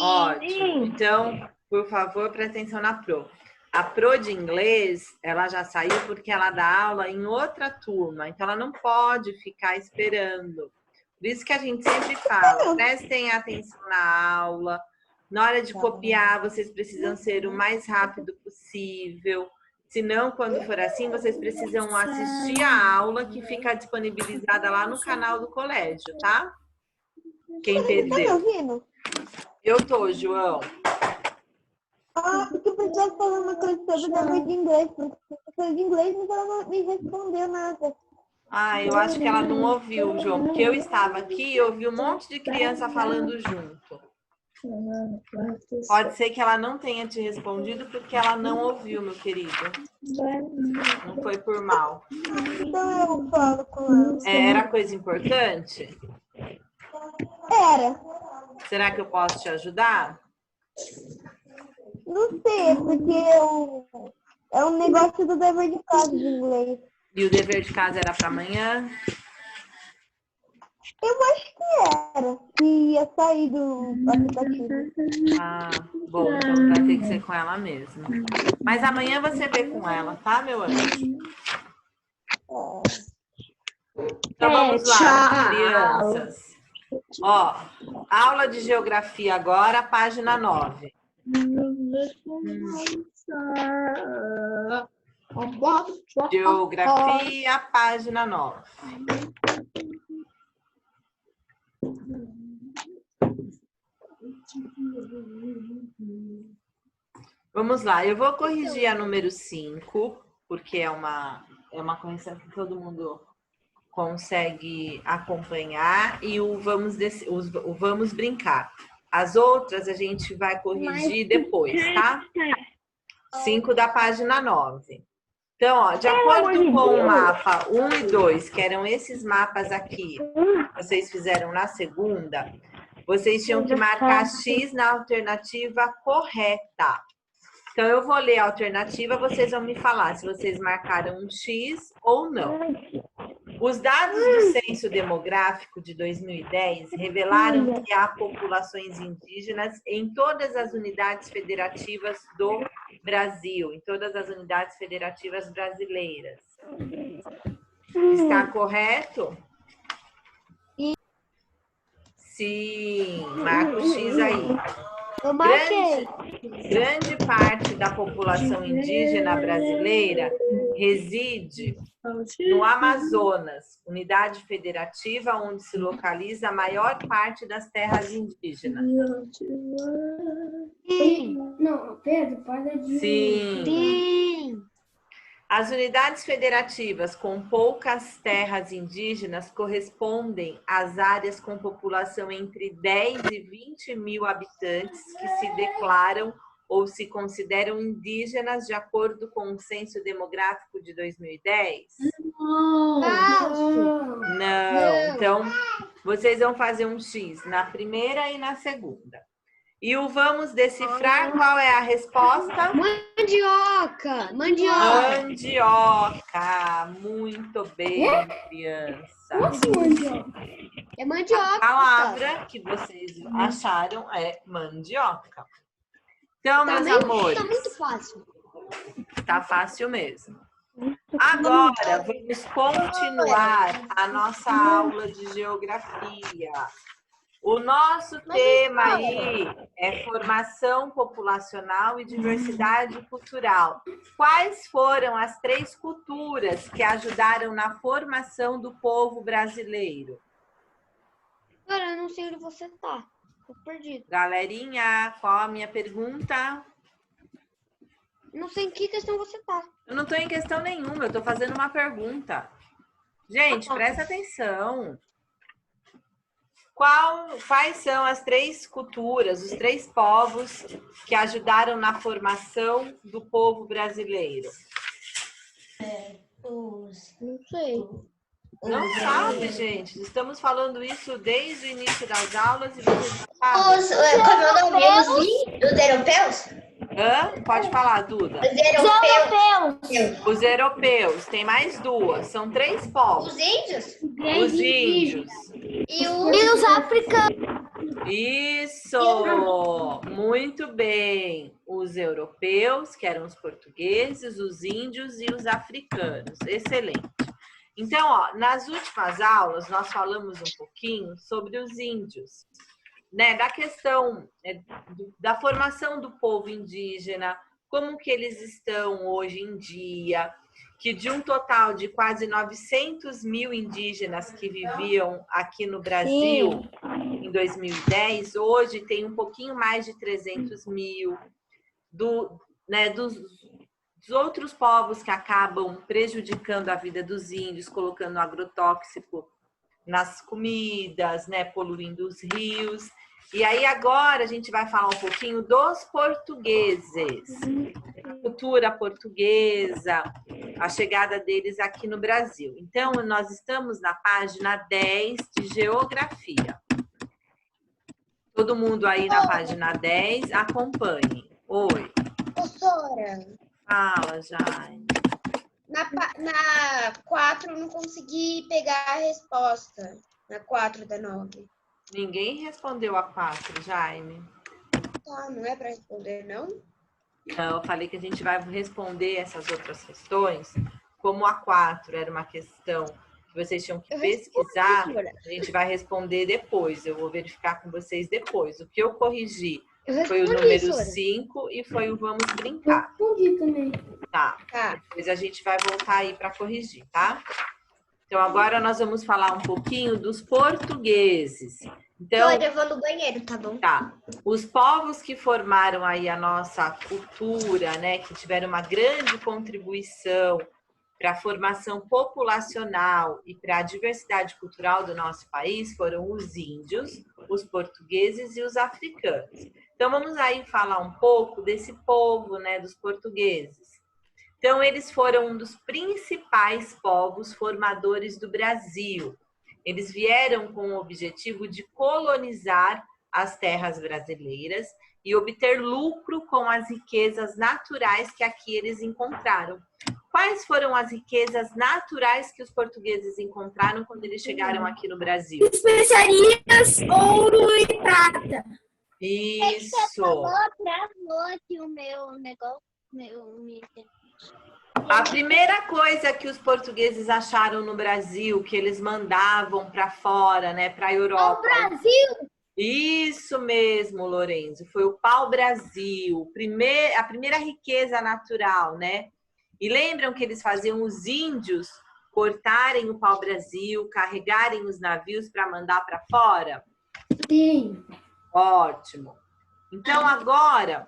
Ótimo. Então, por favor, presta atenção na Pro. A Pro de inglês, ela já saiu porque ela dá aula em outra turma. Então, ela não pode ficar esperando. Por isso que a gente sempre fala, prestem atenção na aula, Na hora de copiar, vocês precisam ser o mais rápido possível. Se não, quando for assim, vocês precisam assistir a aula que fica disponibilizada lá no canal do colégio, tá? Quem perdeu? ouvindo? Eu tô, João. Porque eu precisava falar uma coisa sobre o dever de inglês, porque eu falei de inglês, mas ela não me respondeu nada. Eu acho que ela não ouviu, João, porque eu estava aqui e ouvi um monte de criança falando junto. Pode ser que ela não tenha te respondido porque ela não ouviu, meu querido. Não foi por mal. Então eu falo com ela. Era coisa importante? Era. Será que eu posso te ajudar? Não sei, porque é um negócio do dever de casa de inglês. E o dever de casa era para amanhã? Eu acho que era. Que ia sair do aplicativo. Bom, então vai ter que ser com ela mesmo. Mas amanhã você vê com ela, tá, meu anjo? Então vamos lá, crianças. Ó, aula de geografia agora, página 9. Geografia, página 9. Vamos lá, eu vou corrigir a número 5, porque é uma correção que todo mundo consegue acompanhar, e o vamos brincar. As outras a gente vai corrigir depois, tá? 5 da página 9. Então, ó, de acordo com o mapa 1 e 2, que eram esses mapas aqui, que vocês fizeram na segunda, vocês tinham que marcar X na alternativa correta. Então, eu vou ler a alternativa, vocês vão me falar se vocês marcaram um X ou não. Os dados do Censo Demográfico de 2010 revelaram que há populações indígenas em todas as unidades federativas do Brasil, em todas as unidades federativas brasileiras. Está correto? Sim, marca o X aí. Eu marquei. Grande parte da população indígena brasileira reside no Amazonas, unidade federativa onde se localiza a maior parte das terras indígenas. Sim. Não, Pedro, para de... Sim. As unidades federativas com poucas terras indígenas correspondem às áreas com população entre 10 e 20 mil habitantes que se declaram ou se consideram indígenas de acordo com o Censo Demográfico de 2010? Falso. Não. Então, vocês vão fazer um X na primeira e na segunda. E o vamos decifrar, qual é a resposta? Mandioca. Mandioca. Mandioca. Muito bem, criança. É mandioca. A palavra que vocês acharam é mandioca. Então, meus amores. Tá muito fácil. Tá fácil mesmo. Agora, vamos continuar a nossa aula de geografia. O nosso tema aí é formação populacional e diversidade cultural. Quais foram as 3 culturas que ajudaram na formação do povo brasileiro? Cara, eu não sei onde você tá. Tô perdido. Galerinha, qual a minha pergunta? Não sei em que questão você tá. Eu não estou em questão nenhuma, eu estou fazendo uma pergunta. Gente, presta atenção. Quais são as 3 culturas, os 3 povos que ajudaram na formação do povo brasileiro? Não sei. Não sabe, gente. Estamos falando isso desde o início das aulas e vocês não sabem. Como eu não vi os europeus? Pode falar, Duda. Os europeus. Os europeus. Tem mais 2. São 3 povos. Os índios? Os índios. E os africanos. Isso! Muito bem. Os europeus, que eram os portugueses, os índios e os africanos. Excelente. Então, ó, nas últimas aulas, nós falamos um pouquinho sobre os índios. né, da questão da formação do povo indígena, como que eles estão hoje em dia, que de um total de quase 900 mil indígenas que viviam aqui no Brasil em 2010, hoje tem um pouquinho mais de 300 mil, dos outros povos que acabam prejudicando a vida dos índios, colocando agrotóxico nas comidas, né, poluindo os rios. E aí agora a gente vai falar um pouquinho dos portugueses, a cultura portuguesa, a chegada deles aqui no Brasil. Então, nós estamos na página 10 de Geografia. Todo mundo aí na página 10, acompanhe. Oi. Professora. Fala, Jaime. Na 4 eu não consegui pegar a resposta. Na 4 da 9. Ninguém respondeu a 4, Jaime. Tá, não é para responder, não? Não, eu falei que a gente vai responder essas outras questões. Como a 4 era uma questão que vocês tinham que pesquisar, a gente vai responder depois. Eu vou verificar com vocês depois. O que eu corrigi foi o número 5 e foi o vamos brincar. Eu respondi também. Tá. Depois a gente vai voltar aí para corrigir, tá? Então, agora nós vamos falar um pouquinho dos portugueses. Então, eu vou no banheiro, tá bom? Tá. Os povos que formaram aí a nossa cultura, né, que tiveram uma grande contribuição para a formação populacional e para a diversidade cultural do nosso país foram os índios, os portugueses e os africanos. Então, vamos aí falar um pouco desse povo, né, dos portugueses. Então, eles foram um dos principais povos formadores do Brasil. Eles vieram com o objetivo de colonizar as terras brasileiras e obter lucro com as riquezas naturais que aqui eles encontraram. Quais foram as riquezas naturais que os portugueses encontraram quando eles chegaram aqui no Brasil? Especiarias, ouro e prata. Isso. Você falou, travou aqui o meu negócio, A primeira coisa que os portugueses acharam no Brasil, que eles mandavam para fora, né, para a Europa. O Brasil! Isso mesmo, Lorenzo, foi o pau-brasil, a primeira riqueza natural, né? E lembram que eles faziam os índios cortarem o pau-brasil, carregarem os navios para mandar para fora? Sim. Ótimo. Então, agora,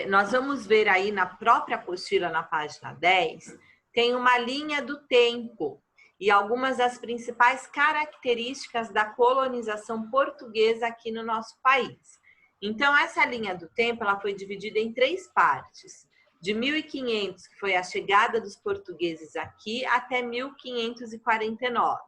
nós vamos ver aí na própria apostila, na página 10, tem uma linha do tempo e algumas das principais características da colonização portuguesa aqui no nosso país. Então, essa linha do tempo ela foi dividida em 3 partes. De 1500, que foi a chegada dos portugueses aqui, até 1549,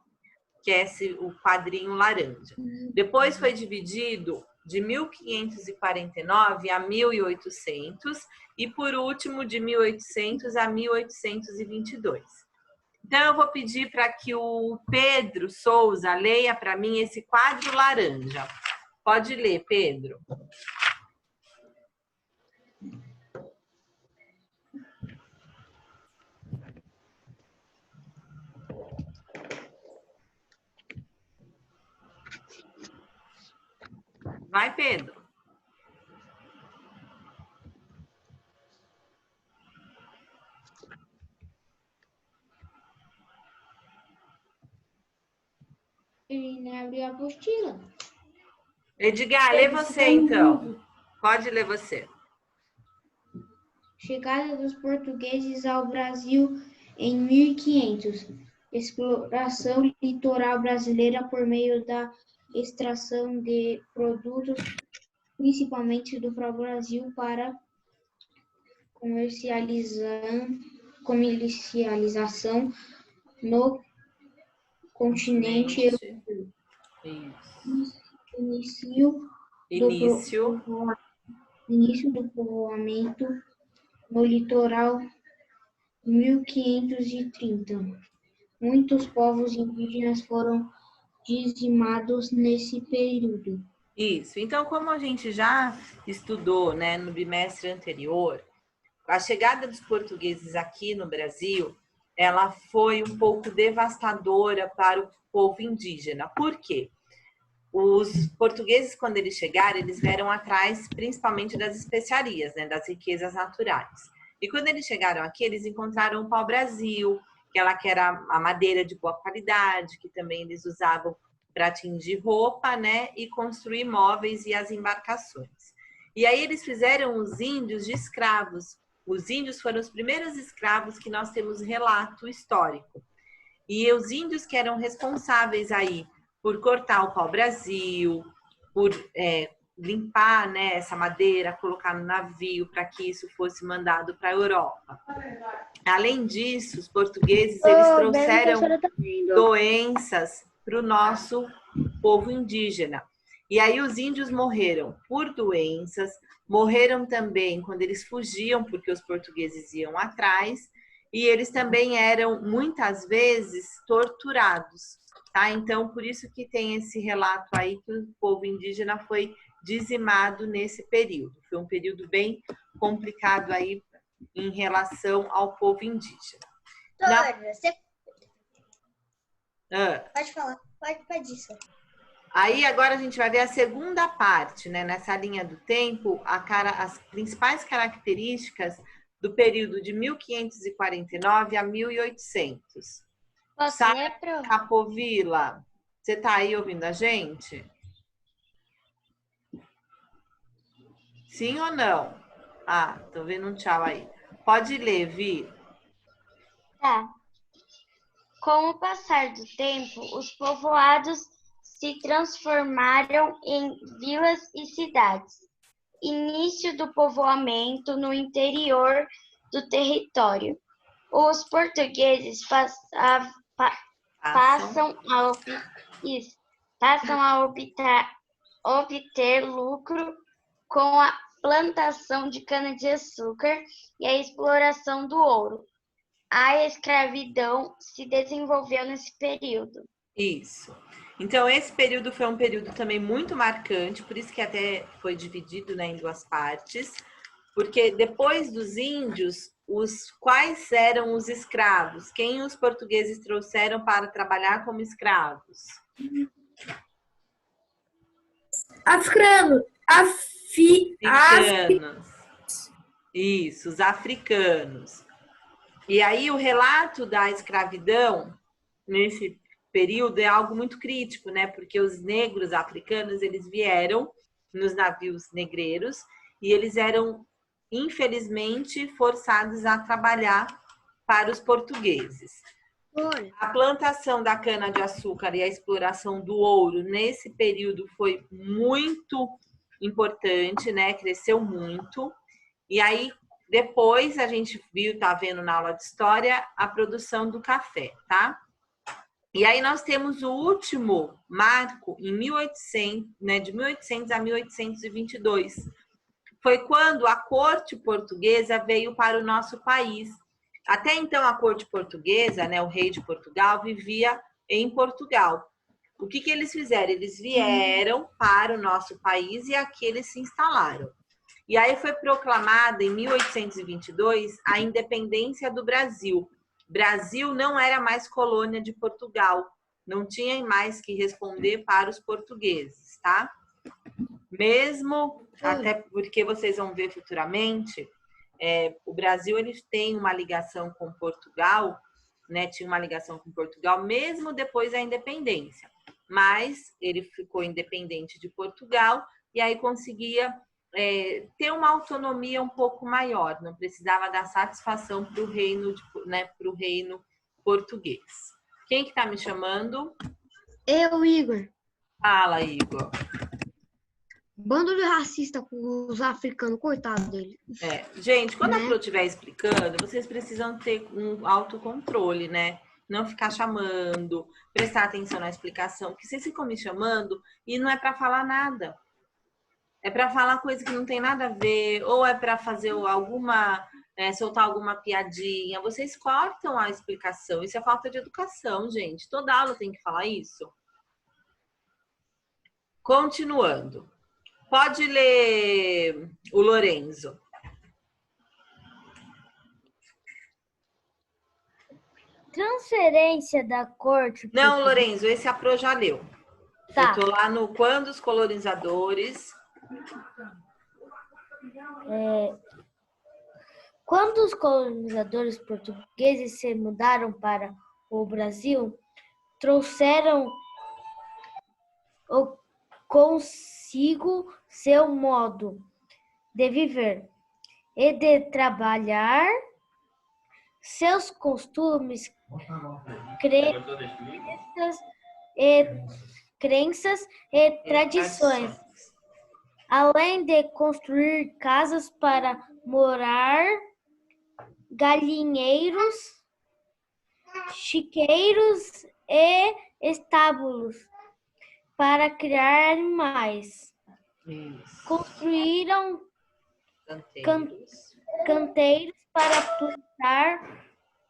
que é o quadrinho laranja. Depois foi dividido de 1549 a 1800 e, por último, de 1800 a 1822. Então, eu vou pedir para que o Pedro Souza leia para mim esse quadro laranja. Pode ler, Pedro. Vai, Pedro. Ele não abriu a apostila. Edgar, lê você então. Pode ler você. Chegada dos portugueses ao Brasil em 1500. Exploração litoral brasileira por meio da extração de produtos, principalmente do pau-brasil, para comercialização no continente europeu. Início do povoamento no litoral 1530. Muitos povos indígenas foram dizimados nesse período. Isso. Então, como a gente já estudou, né, no bimestre anterior, a chegada dos portugueses aqui no Brasil, ela foi um pouco devastadora para o povo indígena. Por quê? os portugueses, quando eles chegaram, eles vieram atrás principalmente das especiarias, né, das riquezas naturais. E quando eles chegaram aqui, eles encontraram o pau-brasil, que era a madeira de boa qualidade, que também eles usavam para tingir roupa, né, e construir móveis e as embarcações. E aí eles fizeram os índios de escravos. Os índios foram os primeiros escravos que nós temos relato histórico. E os índios que eram responsáveis aí por cortar o pau-brasil, por limpar, né, essa madeira, colocar no navio para que isso fosse mandado para a Europa. Além disso, os portugueses eles trouxeram doenças para o nosso povo indígena. E aí os índios morreram por doenças, morreram também quando eles fugiam, porque os portugueses iam atrás, e eles também eram, muitas vezes, torturados. Tá? Então, por isso que tem esse relato aí que o povo indígena foi dizimado nesse período. Foi um período bem complicado aí em relação ao povo indígena. Você... Pode falar, pode isso. Aí agora a gente vai ver a segunda parte, né? Nessa linha do tempo, as principais características do período de 1549 a 1800. Capovilla, você tá aí ouvindo a gente? Sim ou não? Ah, tô vendo um tchau aí. Pode ler, Vi. Tá. Com o passar do tempo, os povoados se transformaram em vilas e cidades. Início do povoamento no interior do território. Os portugueses passam a obter lucro com a plantação de cana-de-açúcar e a exploração do ouro. A escravidão se desenvolveu nesse período. Isso. Então, esse período foi um período também muito marcante, por isso que até foi dividido, né, em duas partes, porque depois dos índios, quais eram os escravos? Quem os portugueses trouxeram para trabalhar como escravos? Africanos. Isso, os africanos. E aí o relato da escravidão nesse período é algo muito crítico, né? Porque os negros africanos, eles vieram nos navios negreiros e eles eram, infelizmente, forçados a trabalhar para os portugueses. A plantação da cana-de-açúcar e a exploração do ouro nesse período foi muito importante, né? Cresceu muito. E aí, depois, a gente tá vendo na aula de história a produção do café, tá? E aí nós temos o último marco em 1800, né, de 1800 a 1822. Foi quando a corte portuguesa veio para o nosso país. Até então, a corte portuguesa, né, o rei de Portugal, vivia em Portugal. O que eles fizeram? Eles vieram para o nosso país e aqui eles se instalaram. E aí foi proclamada em 1822 a independência do Brasil. Brasil não era mais colônia de Portugal, não tinha mais que responder para os portugueses, tá? Mesmo, até porque vocês vão ver futuramente, o Brasil ele tem uma ligação com Portugal, né? Tinha uma ligação com Portugal mesmo depois da independência, mas ele ficou independente de Portugal e aí conseguia ter uma autonomia um pouco maior, não precisava dar satisfação para o reino, né, para o reino português. Quem que está me chamando? Eu, Igor. Fala, Igor. Bando de racista com os africanos, coitado dele. Gente, quando a Pro estiver explicando, vocês precisam ter um autocontrole, né? Não ficar chamando, prestar atenção na explicação, porque vocês ficam me chamando e não é para falar nada. É para falar coisa que não tem nada a ver, ou é para fazer soltar alguma piadinha. Vocês cortam a explicação. Isso é falta de educação, gente. Toda aula tem que falar isso. Continuando. Pode ler o Lorenzo. Transferência da corte... Não, Lorenzo, esse a Pro já leu. Tá. Eu tô lá no quando os colonizadores... Quando os colonizadores portugueses se mudaram para o Brasil, trouxeram consigo seu modo de viver e de trabalhar, seus costumes, crenças e tradições, além de construir casas para morar, galinheiros, chiqueiros e estábulos para criar animais. Isso. Construíram canteiros para plantar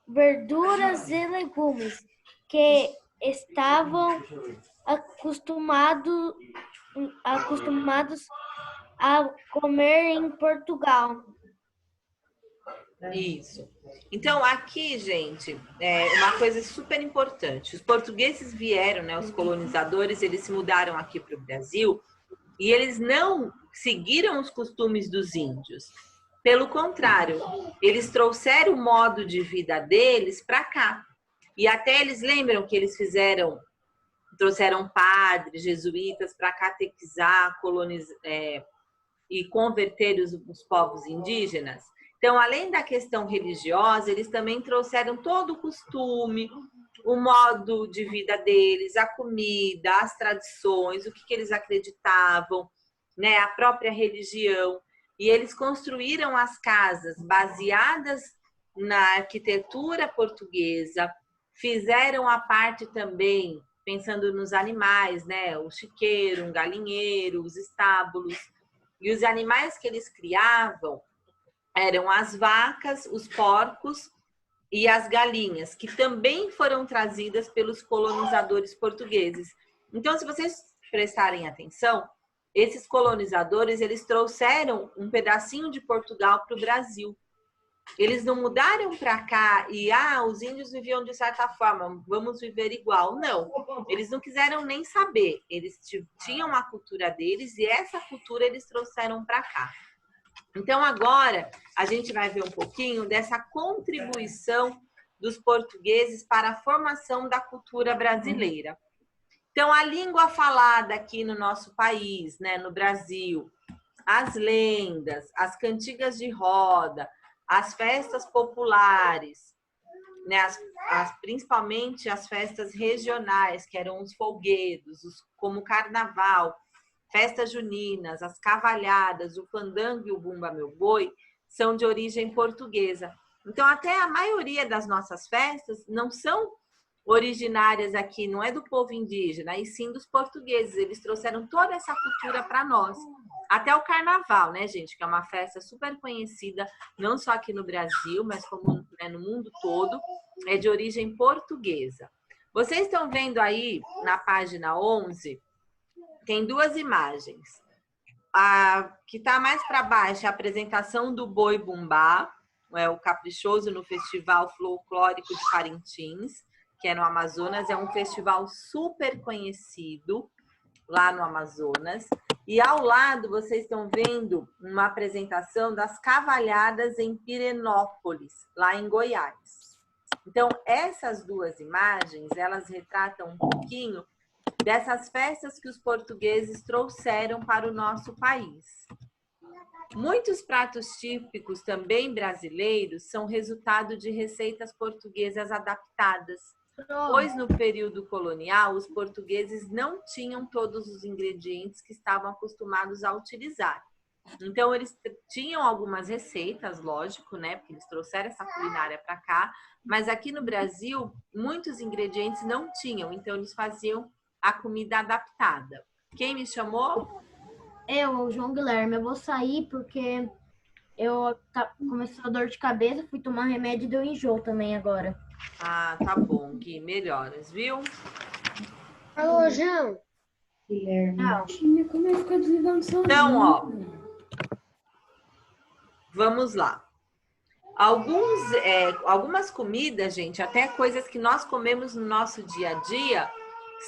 verduras e legumes que estavam acostumados a comer em Portugal. Isso. Então, aqui, gente, é uma coisa super importante. Os portugueses vieram, né? Os colonizadores, eles se mudaram aqui para o Brasil e eles não seguiram os costumes dos índios. Pelo contrário, eles trouxeram o modo de vida deles para cá. E até eles lembram que eles trouxeram padres, jesuítas para catequizar, e converter os povos indígenas. Então, além da questão religiosa, eles também trouxeram todo o costume, o modo de vida deles, a comida, as tradições, o que eles acreditavam, né, a própria religião. E eles construíram as casas baseadas na arquitetura portuguesa, fizeram a parte também, pensando nos animais, né, o chiqueiro, um galinheiro, os estábulos. E os animais que eles criavam eram as vacas, os porcos e as galinhas, que também foram trazidas pelos colonizadores portugueses. Então, se vocês prestarem atenção, esses colonizadores, eles trouxeram um pedacinho de Portugal para o Brasil. Eles não mudaram para cá e, os índios viviam de certa forma, vamos viver igual. Não, eles não quiseram nem saber. Eles tinham a cultura deles e essa cultura eles trouxeram para cá. Então, agora, a gente vai ver um pouquinho dessa contribuição dos portugueses para a formação da cultura brasileira. Então, a língua falada aqui no nosso país, né, no Brasil, as lendas, as cantigas de roda, as festas populares, né, principalmente as festas regionais, que eram os folguedos, como o carnaval, festas juninas, as cavalhadas, o fandango e o bumba meu boi, são de origem portuguesa. Então, até a maioria das nossas festas não são originárias aqui, não é do povo indígena, e sim dos portugueses. Eles trouxeram toda essa cultura para nós. Até o carnaval, né, gente? Que é uma festa super conhecida, não só aqui no Brasil, mas como, né, no mundo todo, é de origem portuguesa. Vocês estão vendo aí, na página 11, tem duas imagens. A que está mais para baixo é a apresentação do Boi Bumbá, o Caprichoso no Festival Folclórico de Parintins, que é no Amazonas. É um festival super conhecido lá no Amazonas. E ao lado vocês estão vendo uma apresentação das cavalhadas em Pirenópolis, lá em Goiás. Então, essas duas imagens, elas retratam um pouquinho dessas festas que os portugueses trouxeram para o nosso país. Muitos pratos típicos também brasileiros são resultado de receitas portuguesas adaptadas, pois no período colonial os portugueses não tinham todos os ingredientes que estavam acostumados a utilizar. Então eles tinham algumas receitas, lógico, né, porque eles trouxeram essa culinária para cá, mas aqui no Brasil muitos ingredientes não tinham, então eles faziam a comida adaptada. Quem me chamou? Eu, João Guilherme. Eu vou sair porque começou a dor de cabeça, fui tomar remédio e deu enjoo também agora. Ah, tá bom, Gui, melhoras, viu? Alô, João. Guilherme, como é que fica desligando sozinho? Então, ó, vamos lá. Algumas comidas, gente, até coisas que nós comemos no nosso dia a dia,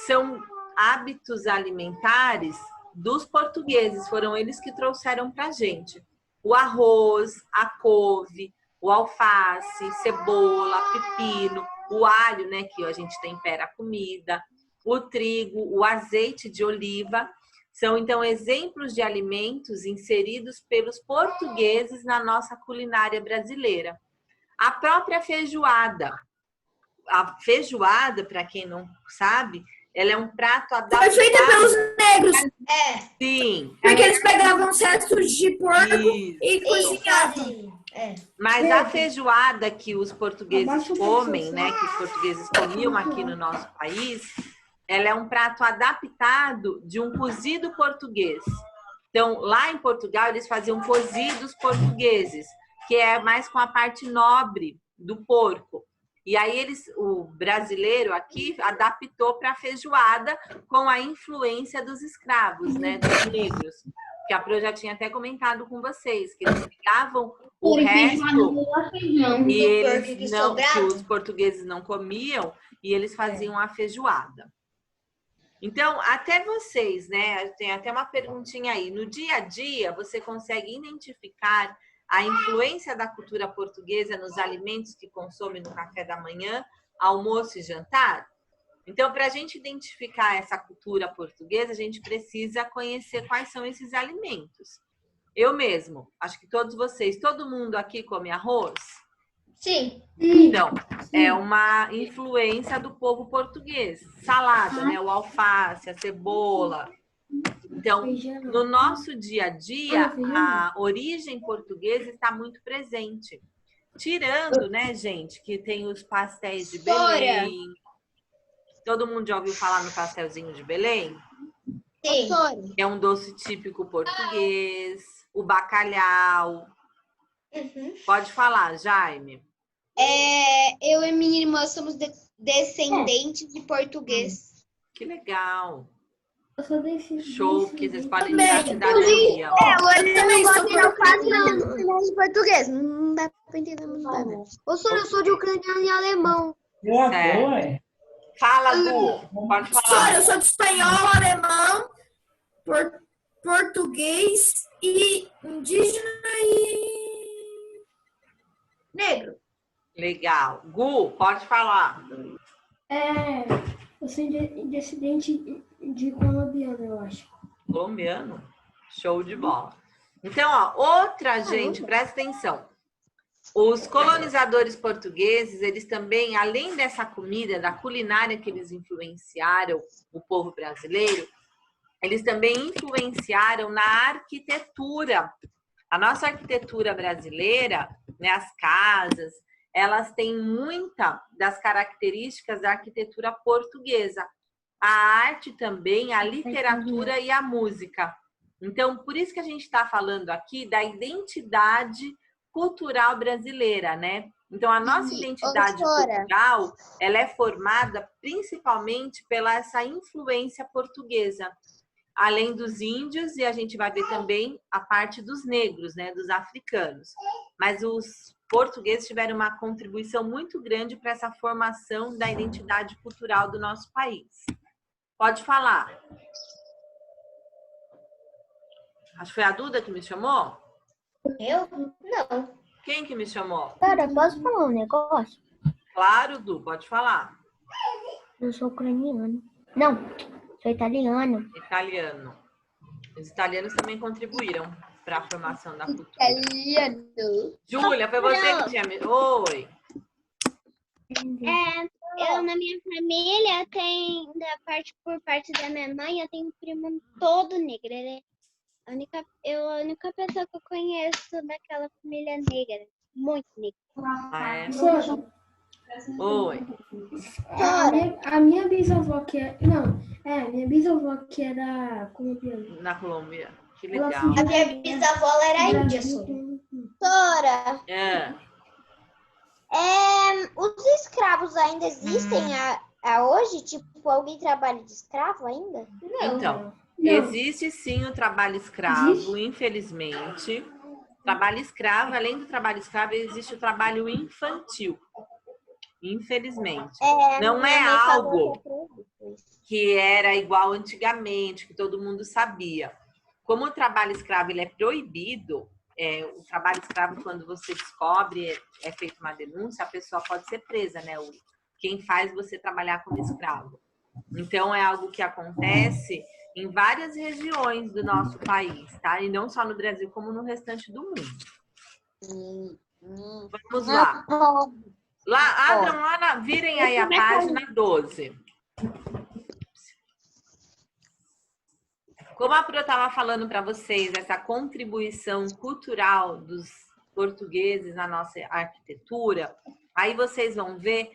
são hábitos alimentares dos portugueses, foram eles que trouxeram para a gente. O arroz, a couve, o alface, cebola, pepino, o alho, né, que a gente tempera a comida, o trigo, o azeite de oliva, são então exemplos de alimentos inseridos pelos portugueses na nossa culinária brasileira. A própria feijoada. A feijoada, para quem não sabe, ela é um prato adaptado. Foi feita pelos negros. Sim. Porque eles pegavam os restos de porco e cozinhavam. Mas a feijoada que os portugueses comem, né, que os portugueses comiam aqui no nosso país, ela é um prato adaptado de um cozido português. Então, lá em Portugal, eles faziam cozidos portugueses, que é mais com a parte nobre do porco. E aí o brasileiro aqui adaptou para a feijoada com a influência dos escravos, né, dos negros. Que a Pro já tinha até comentado com vocês, que eles pegavam o resto e eles não, que os portugueses não comiam, e eles faziam a feijoada. Então, até vocês, né, tem até uma perguntinha aí. No dia a dia, você consegue identificar a influência da cultura portuguesa nos alimentos que consome no café da manhã, almoço e jantar? Então, para a gente identificar essa cultura portuguesa, a gente precisa conhecer quais são esses alimentos. Eu mesmo, acho que todos vocês, todo mundo aqui come arroz? Sim. Então, é uma influência do povo português. Salada, né? O alface, a cebola. Então, no nosso dia a dia, a origem portuguesa está muito presente. Tirando, né, gente, que tem os pastéis de Belém. Todo mundo já ouviu falar no pastelzinho de Belém? Sim. É um doce típico português. O bacalhau. Pode falar, Jaime. Eu e minha irmã somos descendentes de português. Que legal. Eu sou desse. Show, porque vocês podem dar cidadania. Eu também sou quase de português. Não dá pra entender muito nada. Eu sou de ucraniano e alemão. Fala, Gu. Pode falar. Eu sou de espanhol, alemão, português e indígena e negro. Legal. Gu, pode falar. Eu sou descendente de colombiano, eu acho. Colombiano? Show de bola. Então, ó, outra gente, presta atenção. Os colonizadores portugueses, eles também, além dessa comida, da culinária que eles influenciaram o povo brasileiro, eles também influenciaram na arquitetura. A nossa arquitetura brasileira, né, as casas, elas têm muita das características da arquitetura portuguesa. A arte também, a literatura e a música. Então, por isso que a gente está falando aqui da identidade cultural brasileira, né? Então, a nossa identidade cultural, ela é formada principalmente pela essa influência portuguesa. Além dos índios, e a gente vai ver também a parte dos negros, né? Dos africanos. Mas os portugueses tiveram uma contribuição muito grande para essa formação da identidade cultural do nosso país. Pode falar. Acho que foi a Duda que me chamou? Eu? Não. Quem que me chamou? Cara, posso falar um negócio? Claro, Du, pode falar. Eu sou ucraniano. Não, sou italiano. Italiano. Os italianos também contribuíram para a formação da cultura. Italiano. Júlia, foi você que tinha... Oi. Eu, na minha família, por parte da minha mãe, eu tenho um primo todo negro. Ele é a única pessoa que eu conheço daquela família negra. Muito negra. Oi. A minha bisavó que é... Não, minha bisavó que era colombiana. Na Colômbia. Que legal. A minha bisavó era índia. Sora. Os escravos ainda existem hoje? Tipo, alguém trabalha de escravo ainda? Então, existe sim o trabalho escravo, infelizmente. Trabalho escravo, além do trabalho escravo, existe o trabalho infantil. Infelizmente. Não é algo que era igual antigamente, que todo mundo sabia. Como o trabalho escravo ele é proibido, o trabalho escravo, quando você descobre, é feita uma denúncia, a pessoa pode ser presa, né? Quem faz você trabalhar como escravo. Então, é algo que acontece em várias regiões do nosso país, tá? E não só no Brasil, como no restante do mundo. Vamos lá. Abram lá, virem aí a página 12. Como a Pro estava falando para vocês, essa contribuição cultural dos portugueses na nossa arquitetura, aí vocês vão ver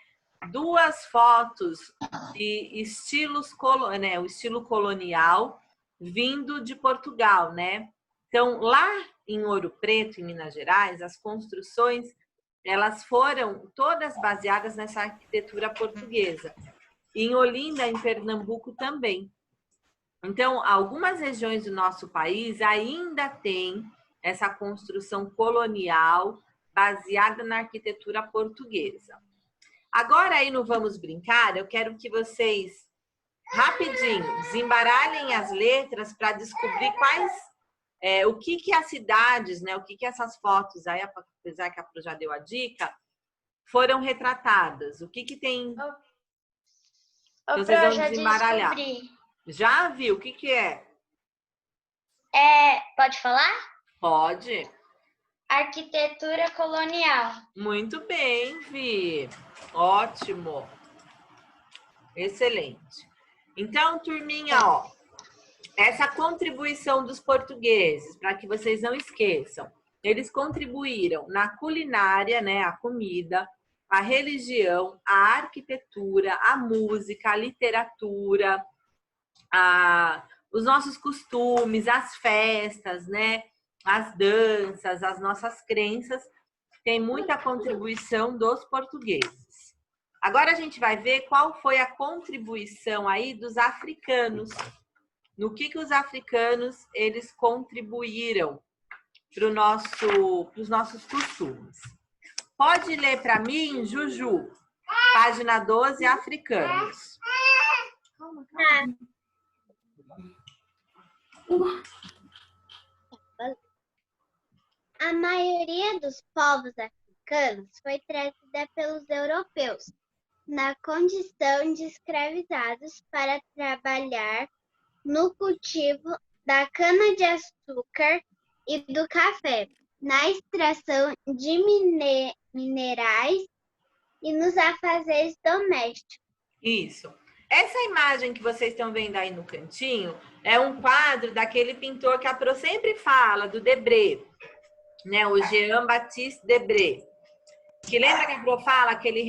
duas fotos de estilos, né, o estilo colonial vindo de Portugal, né? Então, lá em Ouro Preto, em Minas Gerais, as construções, elas foram todas baseadas nessa arquitetura portuguesa. E em Olinda, em Pernambuco, também. Então, algumas regiões do nosso país ainda têm essa construção colonial baseada na arquitetura portuguesa. Agora, aí no Vamos Brincar, eu quero que vocês, rapidinho, desembaralhem as letras para descobrir o que as cidades, né, o que essas fotos, aí, apesar que a Pro já deu a dica, foram retratadas. O que tem... Então, vocês vão desembaralhar. Já viu? O que é? Pode falar? Pode. Arquitetura colonial. Muito bem, Vi. Ótimo. Excelente. Então, turminha, ó, essa contribuição dos portugueses, para que vocês não esqueçam, eles contribuíram na culinária, né, a comida, a religião, a arquitetura, a música, a literatura, os nossos costumes, as festas, né? As danças, as nossas crenças, tem muita contribuição dos portugueses. Agora a gente vai ver qual foi a contribuição aí dos africanos. No que os africanos eles contribuíram para os nossos costumes. Pode ler para mim, Juju, página 12, africanos. A maioria dos povos africanos foi trazida pelos europeus, na condição de escravizados para trabalhar no cultivo da cana-de-açúcar e do café, na extração de minerais e nos afazeres domésticos. Isso. Essa imagem que vocês estão vendo aí no cantinho é um quadro daquele pintor que a Pro sempre fala, do Debré, né? O Jean-Baptiste Debré. Que lembra que a Pro fala que ele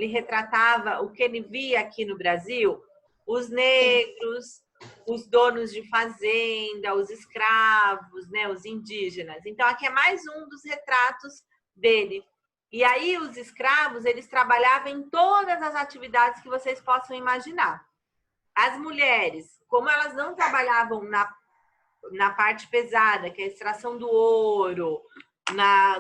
retratava o que ele via aqui no Brasil? Os negros, os donos de fazenda, os escravos, né? Os indígenas. Então, aqui é mais um dos retratos dele. E aí, os escravos, eles trabalhavam em todas as atividades que vocês possam imaginar. As mulheres, como elas não trabalhavam na parte pesada, que é a extração do ouro,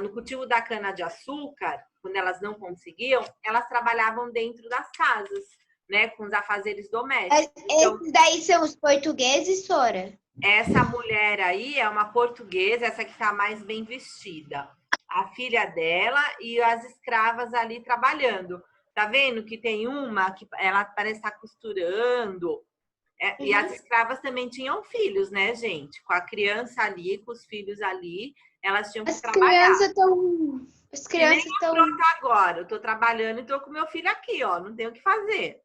no cultivo da cana-de-açúcar, quando elas não conseguiam, elas trabalhavam dentro das casas, né, com os afazeres domésticos. Esses daí são os portugueses, Sora? Essa mulher aí é uma portuguesa, essa que está mais bem vestida. A filha dela e as escravas ali trabalhando. Tá vendo que tem uma que ela parece estar costurando? E as escravas também tinham filhos, né, gente? Com a criança ali, com os filhos ali, elas tinham que trabalhar. As crianças estão... Pronto agora, eu tô trabalhando e tô com meu filho aqui, ó, não tenho o que fazer.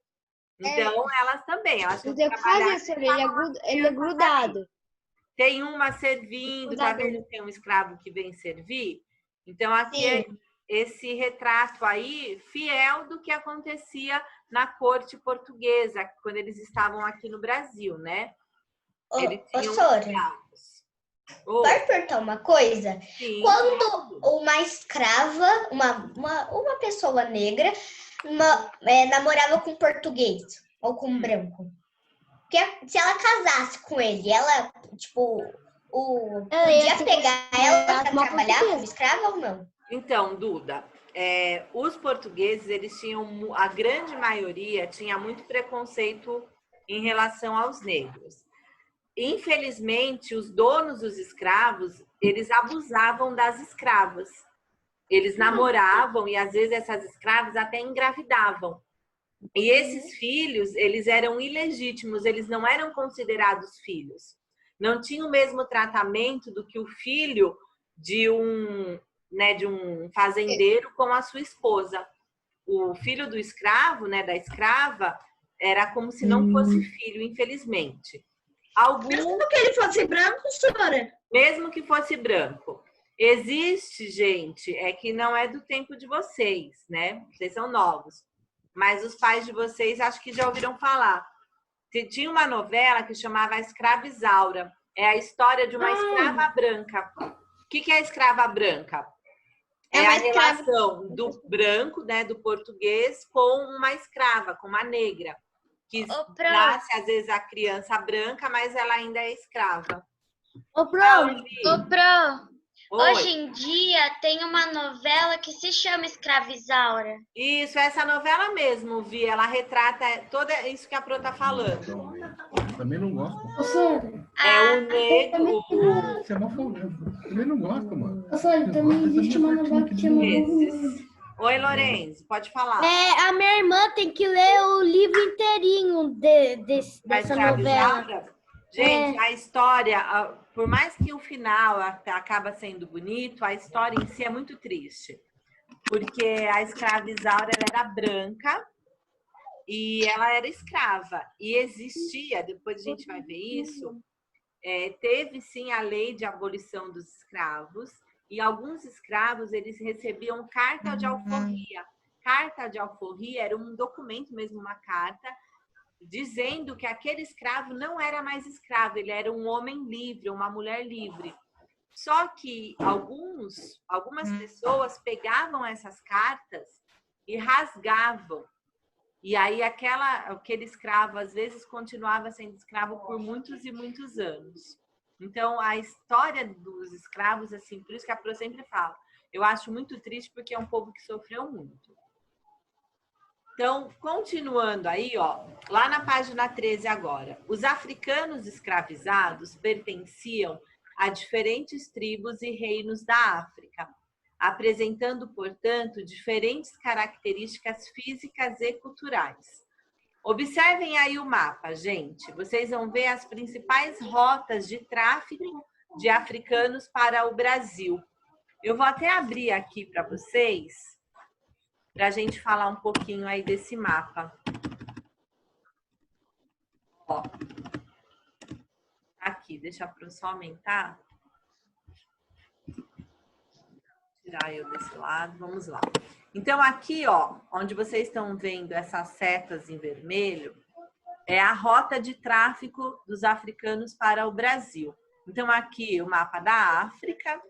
Então, elas também, elas tinham que trabalhar. Ele é grudado. Tem uma servindo, tá vendo? Tem um escravo que vem servir. Então, aqui é esse retrato aí, fiel do que acontecia na corte portuguesa, quando eles estavam aqui no Brasil, né? Eles tinham Sora, pode perguntar uma coisa? Sim, quando uma escrava, uma pessoa negra, namorava com um português ou com um branco, se ela casasse com ele, ela, tipo, podia pegar ela para trabalhar como escrava ou não? Então, Duda, os portugueses, eles tinham, a grande maioria tinha muito preconceito em relação aos negros. Infelizmente, os donos dos escravos, eles abusavam das escravas. Eles namoravam e, às vezes, essas escravas até engravidavam. E esses filhos, eles eram ilegítimos, eles não eram considerados filhos. Não tinham o mesmo tratamento do que o filho de um fazendeiro com a sua esposa. O filho do escravo, né, da escrava, era como se não fosse filho, infelizmente. Mesmo que ele fosse branco, senhora? Mesmo que fosse branco. Existe, gente, é que não é do tempo de vocês, né? Vocês são novos. Mas os pais de vocês acho que já ouviram falar. Tinha uma novela que chamava A Escrava Isaura. É a história de uma escrava branca. O que é a escrava branca? É a relação do branco, né, do português, com uma escrava, com uma negra. Que nasce, às vezes, a criança branca, mas ela ainda é escrava. Hoje em dia tem uma novela que se chama Escrava Isaura. Isso, essa novela mesmo, Vi. Ela retrata tudo isso que a Pro tá falando. Também não gosto. É o negro. Você é mó folgado. Também não gosto, mano. Também existe uma novela que chama... Oi, Lorenzo, pode falar. A minha irmã tem que ler o livro inteirinho dessa novela. Gente, a história, por mais que o final acaba sendo bonito, a história em si é muito triste. Porque a escrava Isaura, ela era branca e ela era escrava. E existia, depois a gente vai ver isso, teve sim a lei de abolição dos escravos. E alguns escravos, eles recebiam carta de alforria. Carta de alforria era um documento mesmo, uma carta, dizendo que aquele escravo não era mais escravo, ele era um homem livre, uma mulher livre. Só que algumas pessoas pegavam essas cartas e rasgavam. E aí aquele escravo, às vezes, continuava sendo escravo por muitos e muitos anos. Então, a história dos escravos, assim, por isso que a Pro sempre fala, eu acho muito triste porque é um povo que sofreu muito. Então, continuando aí, ó, lá na página 13 agora. Os africanos escravizados pertenciam a diferentes tribos e reinos da África, apresentando, portanto, diferentes características físicas e culturais. Observem aí o mapa, gente. Vocês vão ver as principais rotas de tráfico de africanos para o Brasil. Eu vou até abrir aqui para vocês, para a gente falar um pouquinho aí desse mapa. Ó, aqui, deixa eu só aumentar. Tirar eu desse lado, vamos lá. Então, aqui, ó, onde vocês estão vendo essas setas em vermelho, é a rota de tráfico dos africanos para o Brasil. Então, aqui o mapa da África.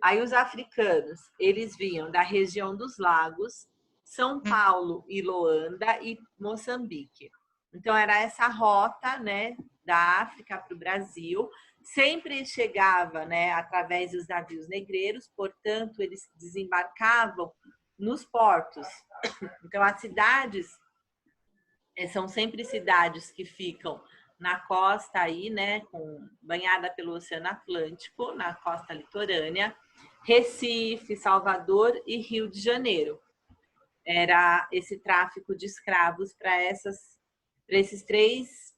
Aí os africanos, eles vinham da região dos lagos, São Paulo e Luanda e Moçambique. Então, era essa rota, né, da África para o Brasil. Sempre chegava, né, através dos navios negreiros, portanto, eles desembarcavam nos portos. Então, as cidades são sempre cidades que ficam na costa aí, né, banhada pelo Oceano Atlântico, na costa litorânea, Recife, Salvador e Rio de Janeiro. Era esse tráfico de escravos para essas três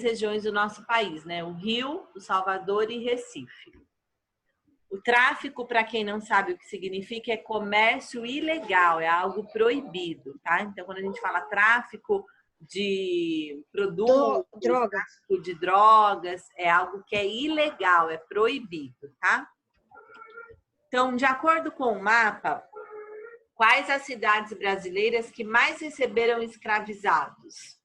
regiões do nosso país, né? O Rio, o Salvador e Recife. O tráfico, para quem não sabe o que significa, é comércio ilegal, é algo proibido, tá? Então, quando a gente fala tráfico de produtos, tráfico de drogas, é algo que é ilegal, é proibido, tá? Então, de acordo com o mapa, quais as cidades brasileiras que mais receberam escravizados?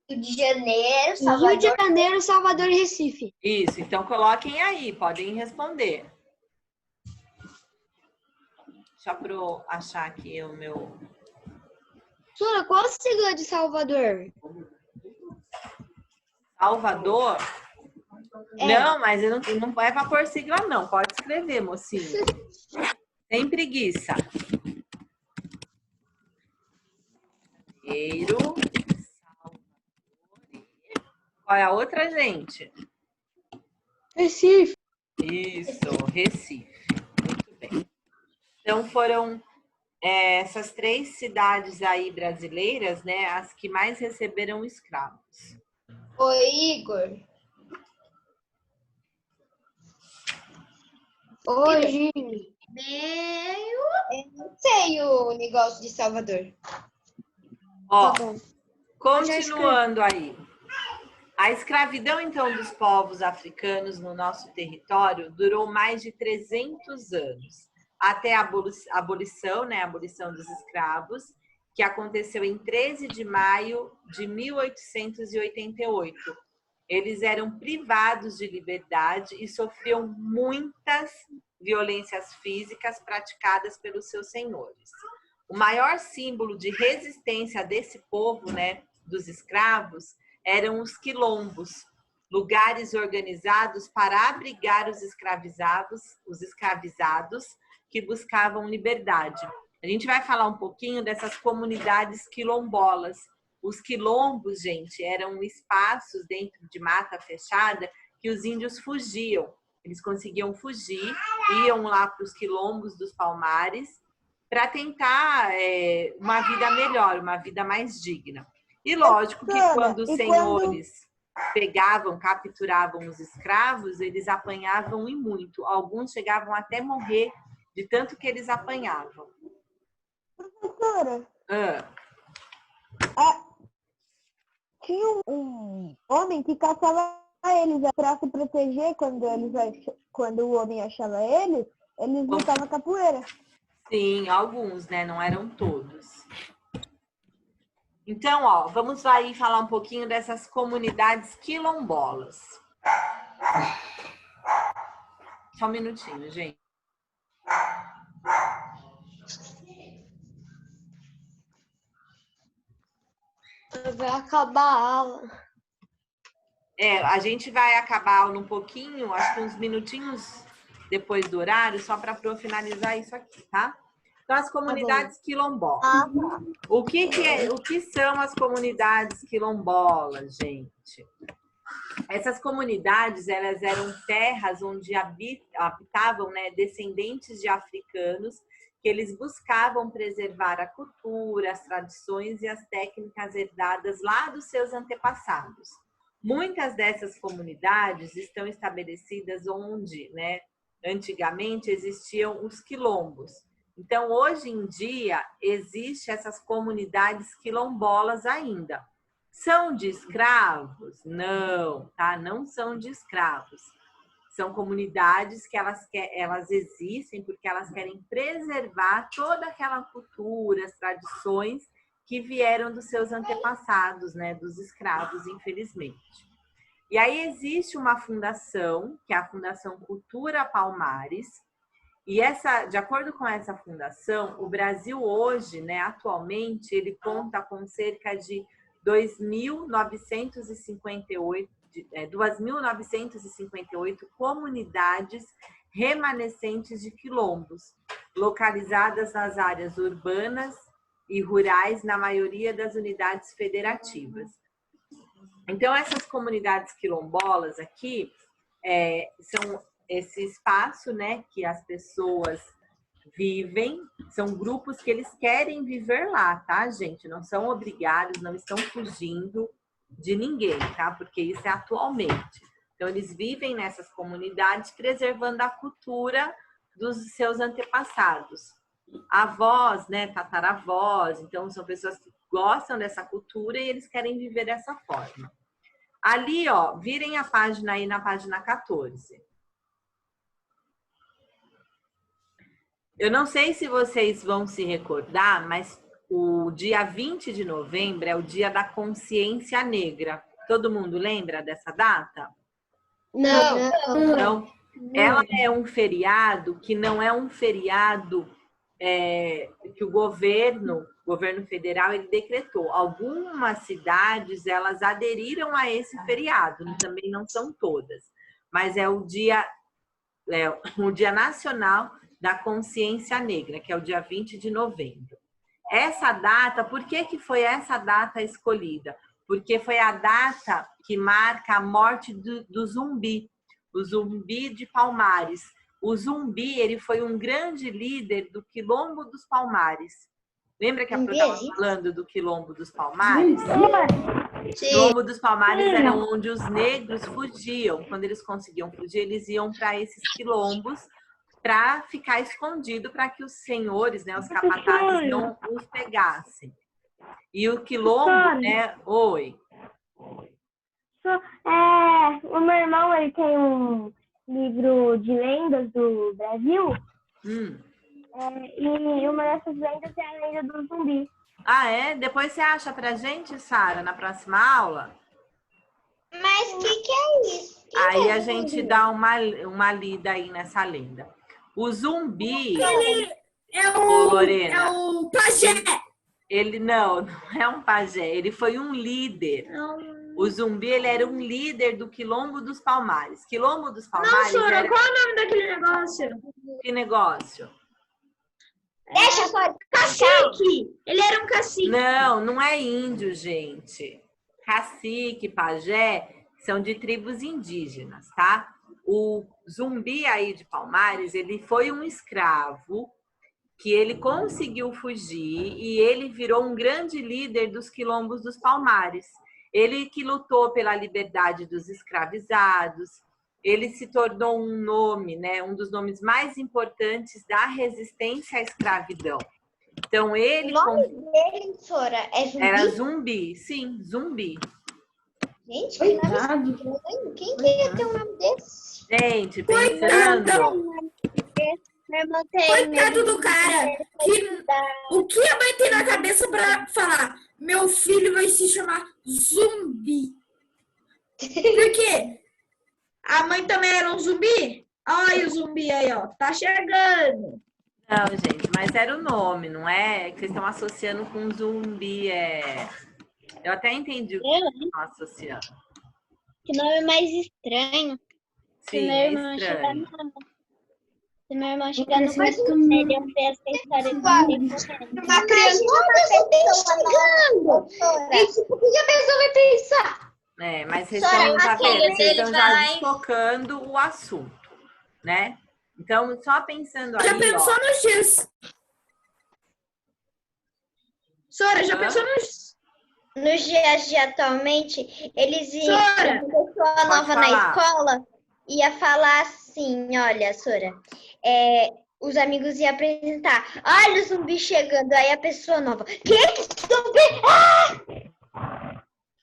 Rio de Janeiro, Salvador e Recife. Isso, então coloquem aí, podem responder. Deixa eu achar aqui o meu... Sura, qual a sigla de Salvador? Salvador? Não, mas não é para pôr sigla, não. Pode escrever, mocinho. Sem preguiça. Salvador Qual é a outra, gente? Recife. Isso, Recife. Muito bem. Então, foram essas 3 cidades aí brasileiras, né, as que mais receberam escravos. Oi, Igor. Oi, Jimmy. Eu não sei o negócio de Salvador. Ó, Tá bom. continuando aí. A escravidão, então, dos povos africanos no nosso território durou mais de 300 anos, até a abolição, né, a abolição dos escravos, que aconteceu em 13 de maio de 1888. Eles eram privados de liberdade e sofriam muitas violências físicas praticadas pelos seus senhores. O maior símbolo de resistência desse povo, né, dos escravos, eram os quilombos, lugares organizados para abrigar os escravizados que buscavam liberdade. A gente vai falar um pouquinho dessas comunidades quilombolas. Os quilombos, gente, eram espaços dentro de mata fechada que os índios fugiam. Eles conseguiam fugir, iam lá para os quilombos dos Palmares para tentar uma vida melhor, uma vida mais digna. E lógico que quando os senhores pegavam, capturavam os escravos, eles apanhavam e muito. Alguns chegavam até morrer de tanto que eles apanhavam. Professora, tinha um homem que caçava eles para se proteger quando o homem achava eles lutavam capoeira. Sim, alguns, né? Não eram todos. Então, ó, vamos aí falar um pouquinho dessas comunidades quilombolas. Só um minutinho, gente. Vai acabar a aula. A gente vai acabar a aula um pouquinho, acho que uns minutinhos depois do horário, só para finalizar isso aqui, tá? Então, as comunidades quilombolas. O que são as comunidades quilombolas, gente? Essas comunidades, elas eram terras onde habitavam, né, descendentes de africanos, que eles buscavam preservar a cultura, as tradições e as técnicas herdadas lá dos seus antepassados. Muitas dessas comunidades estão estabelecidas onde, né, antigamente existiam os quilombos. Então, hoje em dia, existem essas comunidades quilombolas ainda. São de escravos? Não, tá? Não são de escravos. São comunidades que elas existem porque elas querem preservar toda aquela cultura, as tradições que vieram dos seus antepassados, né? Dos escravos, infelizmente. E aí existe uma fundação, que é a Fundação Cultura Palmares, e de acordo com essa fundação, o Brasil hoje, né, atualmente, ele conta com cerca de 2.958 comunidades remanescentes de quilombos, localizadas nas áreas urbanas e rurais, na maioria das unidades federativas. Então, essas comunidades quilombolas aqui são esse espaço, né, que as pessoas vivem, são grupos que eles querem viver lá, tá, gente? Não são obrigados, não estão fugindo de ninguém, tá? Porque isso é atualmente. Então, eles vivem nessas comunidades preservando a cultura dos seus antepassados. Avós, né, tataravós, então são pessoas que gostam dessa cultura e eles querem viver dessa forma. Ali, ó, virem a página aí na página 14. Eu não sei se vocês vão se recordar, mas o dia 20 de novembro é o dia da consciência negra. Todo mundo lembra dessa data? Não. Ela é um feriado que não é um feriado que o governo federal ele decretou. Algumas cidades elas aderiram a esse feriado, também não são todas, mas é o dia nacional da consciência negra, que é o dia 20 de novembro. Essa data, por que foi essa data escolhida? porque foi a data que marca a morte do Zumbi, o Zumbi de Palmares. O Zumbi, ele foi um grande líder do Quilombo dos Palmares. Lembra que a Pro estava falando do Quilombo dos Palmares? O Quilombo dos Palmares era onde os negros fugiam. Quando eles conseguiam fugir, eles iam para esses quilombos para ficar escondido, para que os senhores, né, os capatazes, não os pegassem. E o quilombo, né? Oi. O meu irmão, ele tem um livro de lendas do Brasil. E uma dessas lendas é a lenda do zumbi. Ah, é? Depois você acha pra gente, Sara, na próxima aula? Mas o que é isso? Aí a gente dá uma lida aí nessa lenda. O zumbi... Lorena, é o pajé. Ele não é um pajé. Ele foi um líder. O zumbi, ele era um líder do Quilombo dos Palmares. Quilombo dos Palmares Não, Sora, era... qual é o nome daquele negócio? Que negócio? Deixa só. Cacique. Ele era um cacique. Não, não é índio, gente. Cacique, pajé, são de tribos indígenas, tá? O zumbi aí de Palmares, ele foi um escravo que ele conseguiu fugir e ele virou um grande líder dos quilombos dos Palmares. Ele que lutou pela liberdade dos escravizados, ele se tornou um nome, né, um dos nomes mais importantes da resistência à escravidão. Então ele... O nome dele, Sora, é Zumbi? Era Zumbi, sim, Zumbi. Gente, que nome... Quem queria ter um nome desse? Gente, pensando... Coitado do cara. O que a mãe tem na cabeça pra falar? Meu filho vai se chamar Zumbi. Por quê? A mãe também era um zumbi? Olha o zumbi aí, ó. Tá chegando. Não, gente, mas era o nome, não é? Que vocês estão associando com zumbi, Eu até entendi o que vocês estão associando. Que nome mais estranho. Sim, é estranho. Se meu irmão chegar no quarto dele, eu ver essa história dele. Uma criança chegando. O que a pessoa vai pensar? Mas vocês estão, tá vendo? Vocês estão já desfocando o assunto, né? Então, só pensando aí, já pensou nos dias? Sora, já pensou nos dias de atualmente, eles iam, uma pessoa nova na escola ia falar assim, olha, Sora, os amigos iam apresentar, olha o zumbi chegando, aí a pessoa nova, que zumbi?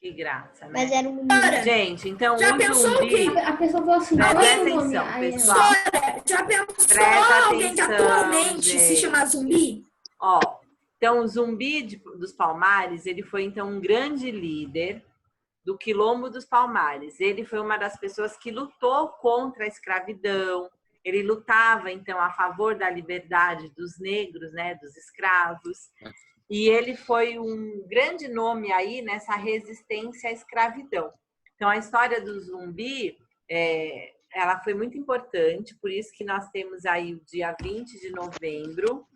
Que graça, né? Mas era um... Gente, então já o pensou zumbi... que a pessoa falou assim, presta atenção, pessoal. Sora, já pensou alguém que atualmente se chama zumbi? Ó, então o Zumbi dos Palmares, ele foi então um grande líder do Quilombo dos Palmares. Ele foi uma das pessoas que lutou contra a escravidão. Ele lutava então a favor da liberdade dos negros, né, dos escravos. E ele foi um grande nome aí nessa resistência à escravidão. Então, a história do zumbi, ela foi muito importante, por isso que nós temos aí o dia 20 de novembro,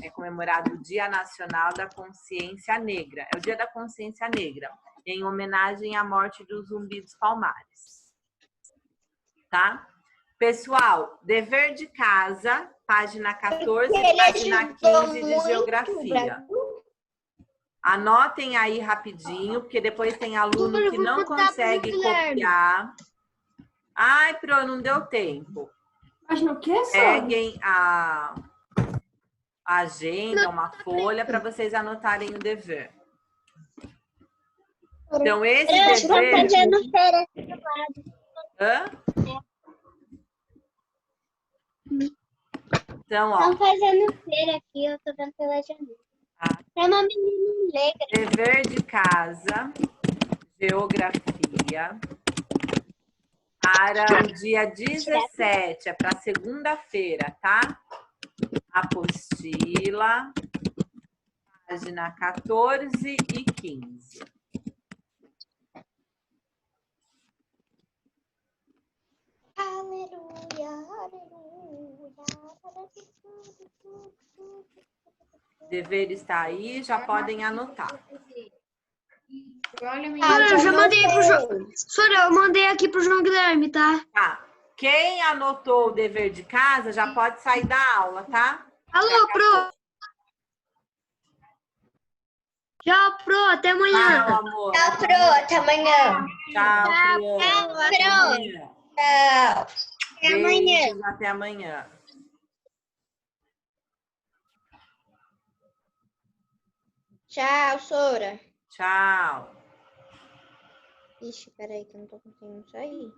é comemorado o Dia Nacional da Consciência Negra. É o Dia da Consciência Negra, em homenagem à morte do Zumbi dos Palmares. Tá? Pessoal, dever de casa, página 14 e página 15 de Geografia. Anotem aí rapidinho, porque depois tem aluno que não consegue copiar. Ai, Pro, não deu tempo. Mas não quer, só? Peguem a agenda, uma folha, para vocês anotarem o dever. Então, esse dever... fazendo feira aqui do lado. Hã? Então, ó. Estão fazendo feira aqui, eu tô vendo pela janela. É uma menina negra. Dever de casa, geografia, para o dia 17, é para segunda-feira, tá? Apostila, página 14 e 15. Aleluia, aleluia. Dever está aí, já podem anotar. Eu já mandei pro João. Sora, eu mandei aqui pro João Guilherme, tá? Tá. Quem anotou o dever de casa já pode sair da aula, tá? Alô, Pro. Tchau, Pro. Até amanhã. Tchau, amor. Tchau, Pro. Até amanhã. Tchau, Tchau, Até amanhã. Tchau. Até amanhã. Beijos, até amanhã. Tchau, Sora. Tchau. Ixi, peraí que eu não tô conseguindo sair.